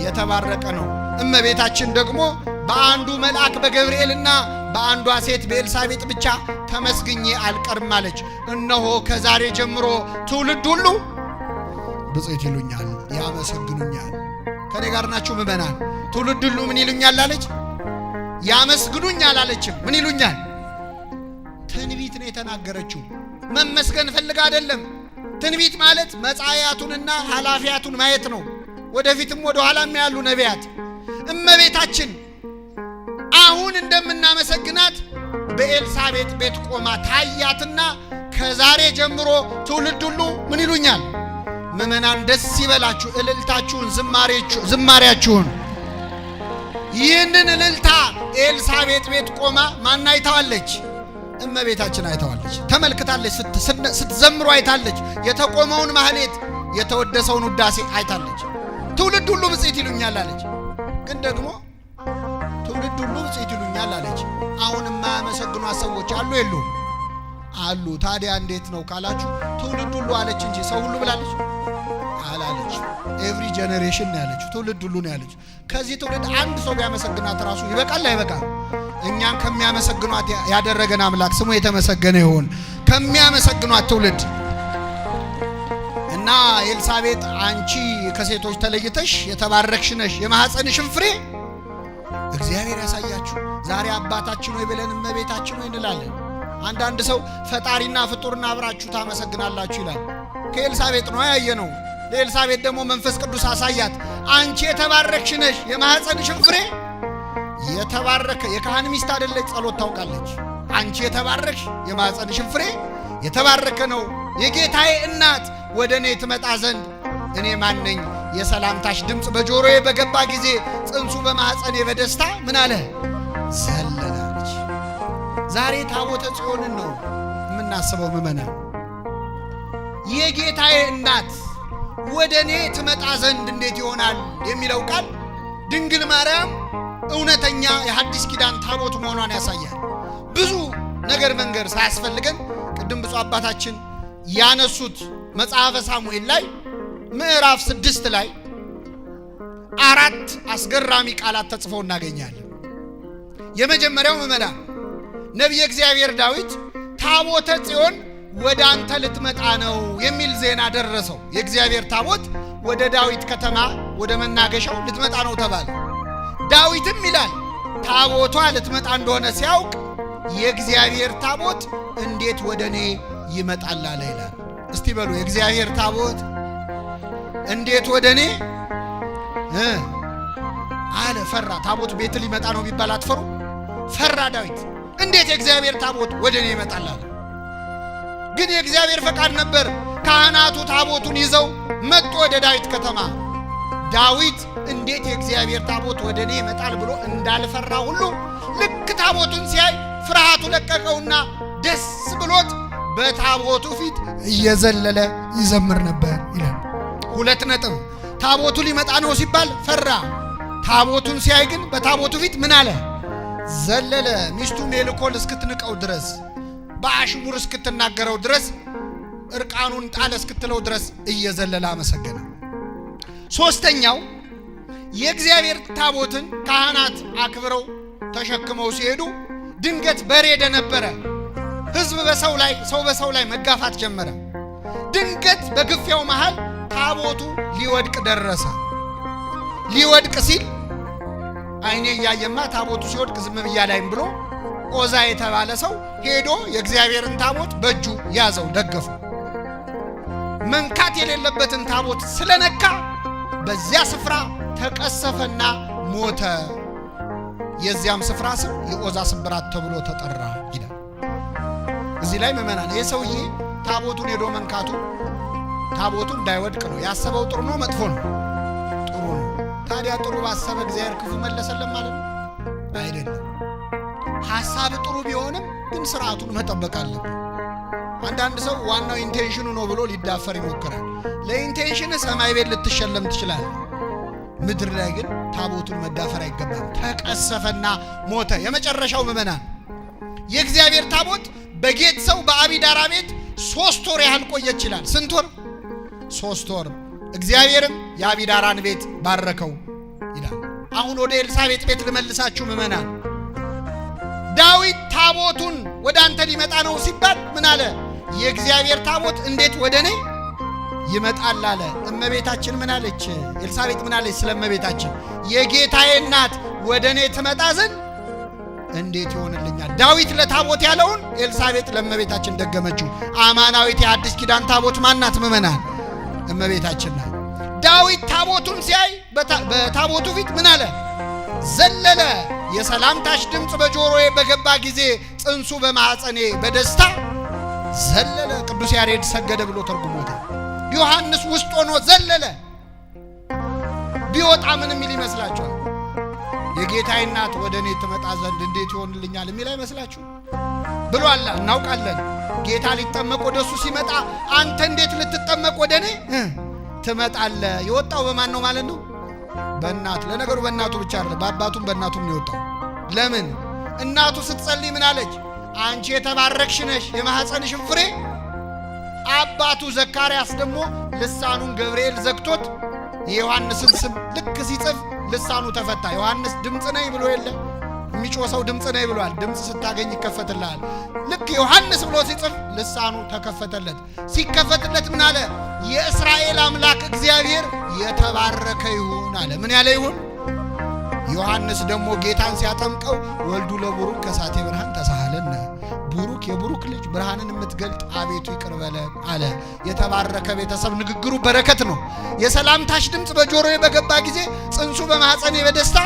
የተባረቀ ነው። እመቤታችን ደግሞ በአንዱ መልአክ በገብርኤልና በአንዷ ሴት በኤልሳቤጥ ብቻ ተመስግኜ አልቀርም አለች። እነሆ ከዛሬ ጀምሮ ትውልድ ሁሉ ብፅዕት ይሉኛል፣ ያመሰግኑኛል። ከኔ ጋር ናችሁ ምእመናን? ትውልድ ሁሉ ምን ይሉኛል አለች? ያመስግኑኛል አለችም። ምን ይሉኛል? ትንቢት ነው የተናገረችው። መመስገን ፈልጋ አይደለም። ትንቢት ማለት መጻያቱንና ኃላፊያቱን ማየት ነው። ወደፊትም ወደ ኋላም ያሉ ነቢያት እመቤታችን አሁን እንደምናመሰግናት በኤልሳቤጥ ቤት ቆማ ታያትና ከዛሬ ጀምሮ ትውልድ ሁሉ ምን ይሉኛል? ምእመናን ደስ ይበላችሁ፣ እልልታችሁን፣ ዝማሬያችሁን። ይህንን እልልታ ኤልሳቤጥ ቤት ቆማ ማን አይታዋለች? እመቤታችን አይታዋለች፣ ተመልክታለች። ስትዘምሩ አይታለች። የተቆመውን ማህሌት፣ የተወደሰውን ውዳሴ አይታለች። ትውልድ ሁሉ ብፅዕት ይሉኛል አለች። ግን ደግሞ ትውልድ ሁሉ ብፅዕት ይሉኛል አለች። አሁን የማያመሰግኗት ሰዎች አሉ የሉ? አሉ። ታዲያ እንዴት ነው ካላችሁ ትውልድ ሁሉ አለች እንጂ ሰው ሁሉ ብላለች አላለች። ኤቭሪ ጄኔሬሽን ነው ያለችው፣ ትውልድ ሁሉ ነው ያለችው። ከዚህ ትውልድ አንድ ሰው ቢያመሰግናት ራሱ ይበቃል አይበቃም? እኛን ከሚያመሰግኗት ያደረገን አምላክ ስሙ የተመሰገነ ይሁን። ከሚያመሰግኗት ትውልድ እና ኤልሳቤጥ አንቺ ከሴቶች ተለይተሽ የተባረክሽ ነሽ፣ የማህፀንሽን ፍሬ እግዚአብሔር ያሳያችሁ። ዛሬ አባታችን ሆይ ብለን እመቤታችን ሆይ እንላለን። አንዳንድ ሰው ፈጣሪና ፍጡርና አብራችሁ ታመሰግናላችሁ ይላል። ከኤልሳቤጥ ነው ያየነው። ለኤልሳቤጥ ደግሞ መንፈስ ቅዱስ አሳያት። አንቺ የተባረክሽ ነሽ፣ የማህፀንሽን ፍሬ የተባረከ። የካህን ሚስት አይደለች፣ ጸሎት ታውቃለች። አንቺ የተባረክሽ፣ የማህፀንሽን ፍሬ የተባረከ ነው። የጌታዬ እናት ወደ እኔ ትመጣ ዘንድ እኔ ማን ነኝ? የሰላምታሽ ድምፅ በጆሮዬ በገባ ጊዜ ጽንሱ በማህፀኔ በደስታ ምን አለ? ዘለለች። ዛሬ ታቦተ ጽዮንን ነው የምናስበው ምእመናን። የጌታዬ እናት ወደ እኔ ትመጣ ዘንድ እንዴት ይሆናል የሚለው ቃል ድንግል ማርያም እውነተኛ የሐዲስ ኪዳን ታቦት መሆኗን ያሳያል። ብዙ ነገር መንገር ሳያስፈልገን ቅድም ብፁዕ አባታችን ያነሱት መጽሐፈ ሳሙኤል ላይ ምዕራፍ 6 ላይ 4 አስገራሚ ቃላት ተጽፈው እናገኛለን። የመጀመሪያው ምዕመናን ነቢየ እግዚአብሔር ዳዊት ታቦተ ጽዮን ወደ አንተ ልትመጣ ነው የሚል ዜና ደረሰው። የእግዚአብሔር ታቦት ወደ ዳዊት ከተማ ወደ መናገሻው ልትመጣ ነው ተባለ። ዳዊትም ይላል ታቦቷ ልትመጣ እንደሆነ ሲያውቅ የእግዚአብሔር ታቦት እንዴት ወደ እኔ ይመጣል አለ ይላል። እስቲ በሉ የእግዚአብሔር ታቦት እንዴት ወደ እኔ አለ። ፈራ። ታቦት ቤት ሊመጣ ነው ቢባል አትፈሩ? ፈራ ዳዊት። እንዴት የእግዚአብሔር ታቦት ወደ እኔ ይመጣል አለ። ግን የእግዚአብሔር ፈቃድ ነበር። ካህናቱ ታቦቱን ይዘው መጡ ወደ ዳዊት ከተማ። ዳዊት እንዴት የእግዚአብሔር ታቦት ወደ እኔ ይመጣል ብሎ እንዳልፈራ ሁሉ ልክ ታቦቱን ሲያይ ፍርሃቱ ለቀቀውና ደስ ብሎት በታቦቱ ፊት እየዘለለ ይዘምር ነበር ይላል። 2 ነጥብ። ታቦቱ ሊመጣ ነው ሲባል ፈራ። ታቦቱን ሲያይ ግን በታቦቱ ፊት ምን አለ? ዘለለ። ሚስቱ ሜልኮል እስክትንቀው ድረስ፣ በአሽሙር እስክትናገረው ድረስ፣ እርቃኑን ጣለ እስክትለው ድረስ እየዘለለ አመሰገነ። 3ኛው የእግዚአብሔር ታቦትን ካህናት አክብረው ተሸክመው ሲሄዱ ድንገት በሬደ ነበረ። ሕዝብ በሰው ላይ፣ ሰው በሰው ላይ መጋፋት ጀመረ። ድንገት በግፊያው መሃል ታቦቱ ሊወድቅ ደረሰ። ሊወድቅ ሲል አይኔ እያየማ ታቦቱ ሲወድቅ ዝም ብያ ላይም ብሎ ኦዛ የተባለ ሰው ሄዶ የእግዚአብሔርን ታቦት በእጁ ያዘው፣ ደገፈው። መንካት የሌለበትን ታቦት ስለነካ በዚያ ስፍራ ተቀሰፈና ሞተ። የዚያም ስፍራ ስም የዖዛ ስብራት ተብሎ ተጠራ ይላል። እዚህ ላይ ምእመናን ይህ ሰውዬ ታቦቱን ሄዶ መንካቱ ታቦቱ እንዳይወድቅ ነው ያሰበው። ጥሩ ነው መጥፎ ነው? ጥሩ ነው። ታዲያ ጥሩ ባሰበ እግዚአብሔር ክፉ መለሰለም ማለት ነው? አይደለም። ሐሳብ ጥሩ ቢሆንም ግን ስርዓቱን መጠበቅ አለበት። አንዳንድ ሰው ዋናው ኢንቴንሽኑ ነው ብሎ ሊዳፈር ይሞክራል። ለኢንቴንሽን ሰማይ ቤት ልትሸለም ትችላለህ። ምድር ላይ ግን ታቦቱን መዳፈር አይገባም። ተቀሰፈና ሞተ። የመጨረሻው ምእመናን የእግዚአብሔር ታቦት በጌት ሰው በአቢዳራ ቤት 3 ወር ያህል ቆየች ይላል። ስንት ወር? 3 ወር። እግዚአብሔርም የአቢዳራን ቤት ባረከው ይላል። አሁን ወደ ኤልሳቤጥ ቤት ልመልሳችሁ ምእመናን። ዳዊት ታቦቱን ወደ አንተ ሊመጣ ነው ሲባል ምን አለ? የእግዚአብሔር ታቦት እንዴት ወደ እኔ ይመጣል አለ። እመቤታችን ምን አለች? ኤልሳቤጥ ምን አለች? ስለ እመቤታችን የጌታዬ እናት ወደ እኔ ትመጣ ዘንድ እንዴት ይሆንልኛል? ዳዊት ለታቦት ያለውን ኤልሳቤጥ ለእመቤታችን ደገመችው። አማናዊት የአዲስ ኪዳን ታቦት ማናት ምእመናን? እመቤታችን ናት። ዳዊት ታቦቱን ሲያይ በታቦቱ ፊት ምን አለ? ዘለለ። የሰላምታሽ ድምፅ በጆሮዬ በገባ ጊዜ ጽንሱ በማኅፀኔ በደስታ ዘለለ። ቅዱስ ያሬድ ሰገደ ብሎ ተርጉሞታል። ዮሐንስ ውስጥ ሆኖ ዘለለ። ቢወጣ ምን የሚል ይመስላችኋል? የጌታዬ እናት ወደ እኔ ትመጣ ዘንድ እንዴት ይሆንልኛል የሚል አይመስላችሁ? ብሏል። እናውቃለን። ጌታ ሊጠመቅ ወደ እሱ ሲመጣ አንተ እንዴት ልትጠመቅ ወደ እኔ ትመጣለህ? የወጣው በማን ነው ማለት ነው? በእናቱ። ለነገሩ በእናቱ ብቻ አይደለም፣ በአባቱም በእናቱም ነው የወጣው። ለምን? እናቱ ስትጸልይ ምን አለች? አንቺ የተባረክሽ ነሽ የማኅፀንሽን ፍሬ። አባቱ ዘካርያስ ደግሞ ልሳኑን ገብርኤል ዘግቶት የዮሐንስን ስም ልክ ሲጽፍ ልሳኑ ተፈታ። ዮሐንስ ድምፅ ነኝ ብሎ የለ የሚጮህ ሰው ድምፅ ነኝ ብሏል። ድምፅ ስታገኝ ይከፈትልሃል። ልክ ዮሐንስ ብሎ ሲጽፍ ልሳኑ ተከፈተለት። ሲከፈትለት ምን አለ? የእስራኤል አምላክ እግዚአብሔር የተባረከ ይሁን አለ። ምን ያለ ይሁን? ዮሐንስ ደግሞ ጌታን ሲያጠምቀው ወልዱ ለቡሩክ ከሳቴ ብርሃን ተሳሃለነ፣ ቡሩክ የቡሩክ ልጅ ብርሃንን የምትገልጥ አቤቱ ይቅር በለን አለ። የተባረከ ቤተሰብ ንግግሩ በረከት ነው። የሰላምታሽ ድምፅ በጆሮዬ በገባ ጊዜ ጽንሱ በማኅፀኔ በደስታ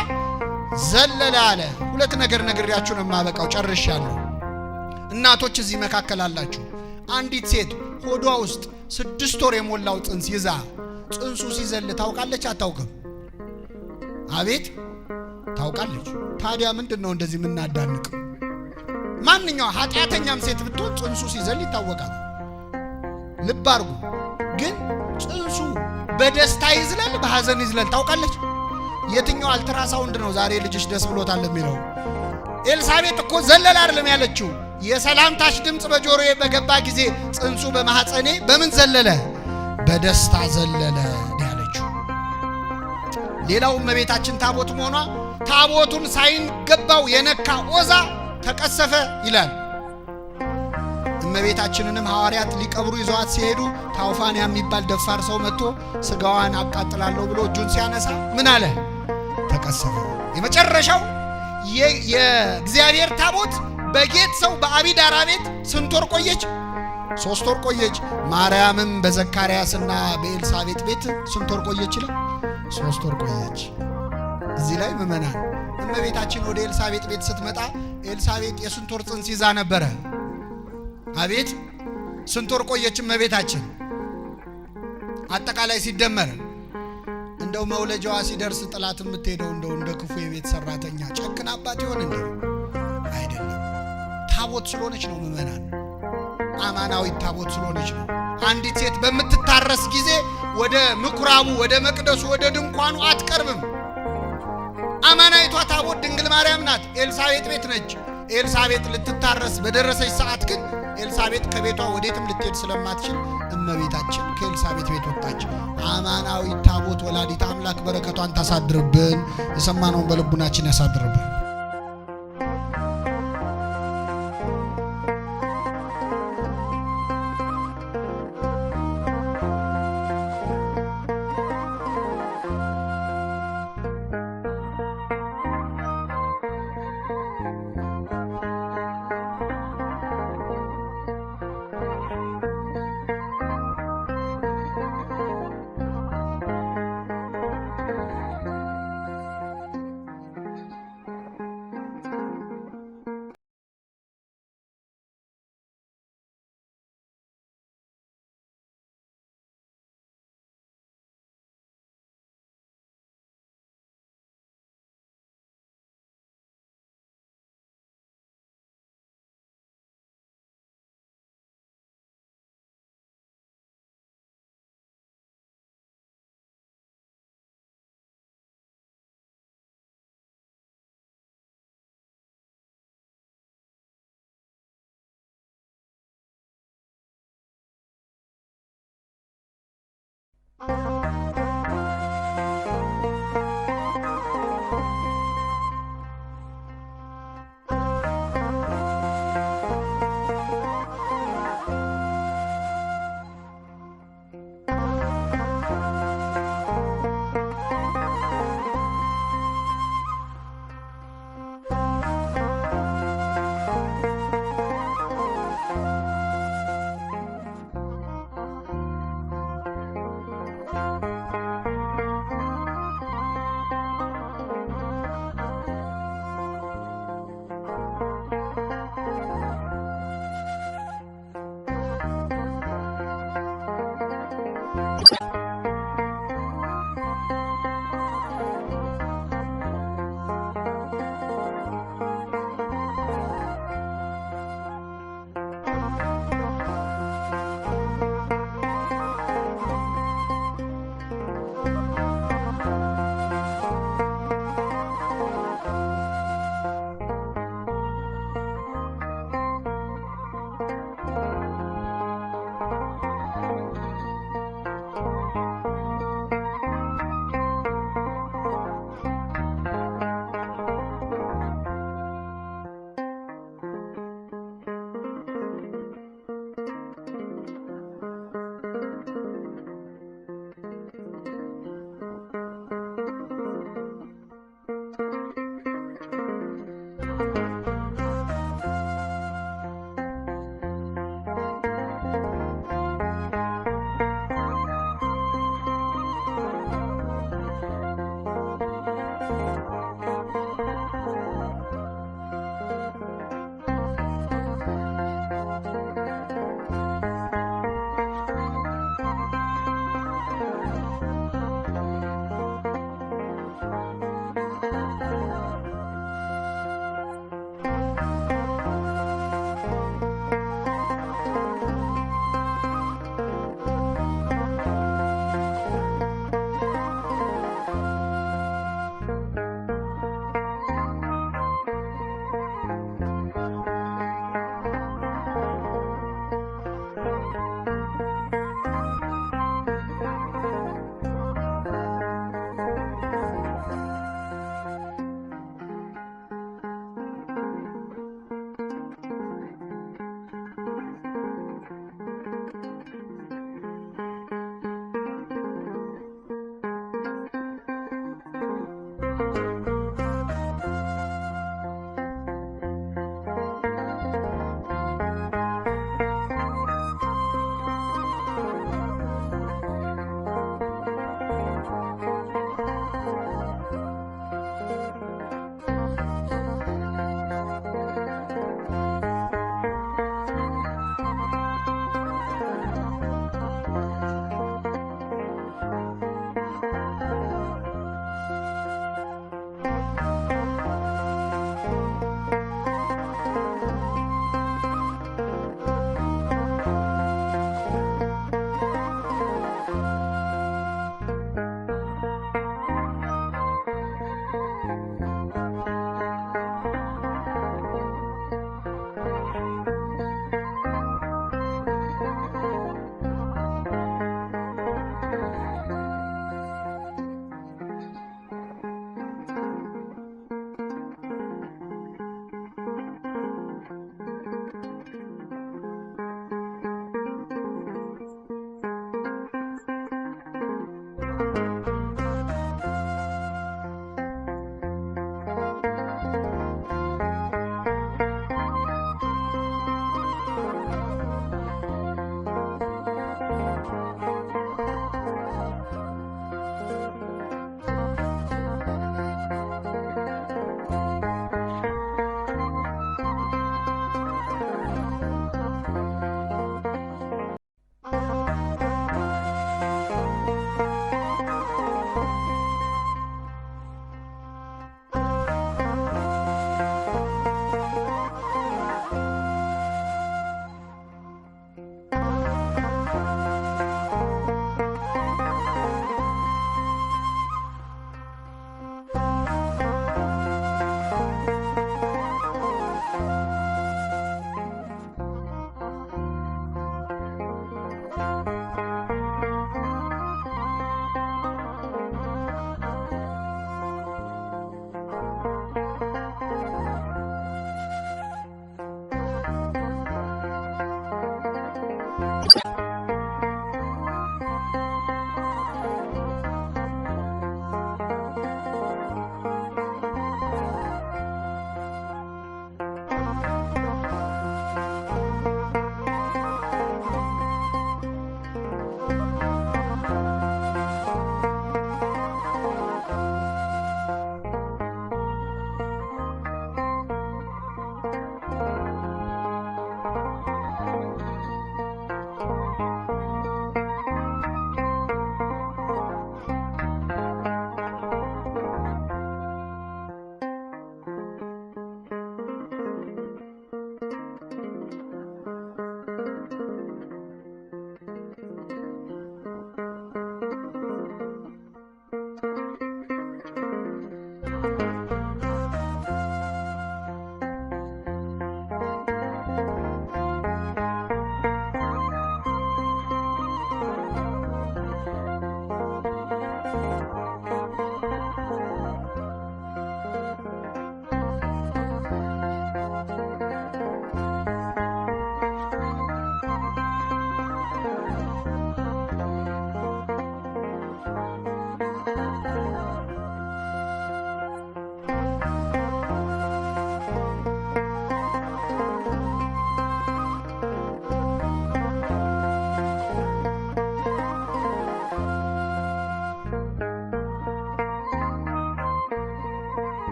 ዘለለ አለ። ሁለት ነገር ነግሬያችሁ ነው የማበቃው፣ ጨርሻለሁ። እናቶች እዚህ መካከል አላችሁ። አንዲት ሴት ሆዷ ውስጥ 6 ወር የሞላው ጽንስ ይዛ ጽንሱ ሲዘል ታውቃለች አታውቅም? አቤት ታውቃለች። ታዲያ ምንድነው እንደዚህ የምናዳንቅ? ማንኛው ኃጢአተኛም ሴት ብትሆን ጽንሱ ሲዘል ይታወቃል። ልብ አድርጉ። ግን ጽንሱ በደስታ ይዝለል በሐዘን ይዝለል ታውቃለች? የትኛው አልትራሳውንድ ነው ዛሬ ልጅሽ ደስ ብሎታል የሚለው? ኤልሳቤጥ እኮ ዘለል አይደለም ያለችው። የሰላምታሽ ድምፅ በጆሮዬ በገባ ጊዜ ጽንሱ በማኅፀኔ በምን ዘለለ? በደስታ ዘለለ ያለችው። ሌላው እመቤታችን ታቦት መሆኗ ታቦቱን ሳይገባው የነካ ዖዛ ተቀሰፈ ይላል። እመቤታችንንም ሐዋርያት ሊቀብሩ ይዘዋት ሲሄዱ ታውፋንያ የሚባል ደፋር ሰው መጥቶ ስጋዋን አቃጥላለሁ ብሎ እጁን ሲያነሳ ምን አለ? ተቀሰፈ። የመጨረሻው የእግዚአብሔር ታቦት በጌት ሰው በአቢዳራ ቤት ስንት ወር ቆየች? 3 ወር ቆየች። ማርያምም በዘካርያስና በኤልሳቤጥ ቤት ስንት ወር ቆየች ይላል? 3 ወር ቆየች። እዚህ ላይ ምእመናን እመቤታችን ወደ ኤልሳቤጥ ቤት ስትመጣ ኤልሳቤጥ የስንት ወር ጽንስ ይዛ ነበረ? አቤት ስንት ወር ቆየች እመቤታችን? አጠቃላይ ሲደመር እንደው መውለጃዋ ሲደርስ ጥላት የምትሄደው እንደው እንደ ክፉ የቤት ሰራተኛ ጨክና አባት ይሆን እንዴ? አይደለም። ታቦት ስለሆነች ነው ምእመናን፣ አማናዊት ታቦት ስለሆነች ነው። አንዲት ሴት በምትታረስ ጊዜ ወደ ምኩራቡ፣ ወደ መቅደሱ፣ ወደ ድንኳኑ አትቀርብም። አማናዊቷ ታቦት ድንግል ማርያም ናት። ኤልሳቤጥ ቤት ነች። ኤልሳቤጥ ልትታረስ በደረሰች ሰዓት ግን ኤልሳቤጥ ከቤቷ ወዴትም ልትሄድ ስለማትችል እመቤታችን ከኤልሳቤጥ ቤት ወጣች። አማናዊት ታቦት ወላዲተ አምላክ በረከቷን ታሳድርብን፣ የሰማነውን በልቡናችን ያሳድርብን። ነው።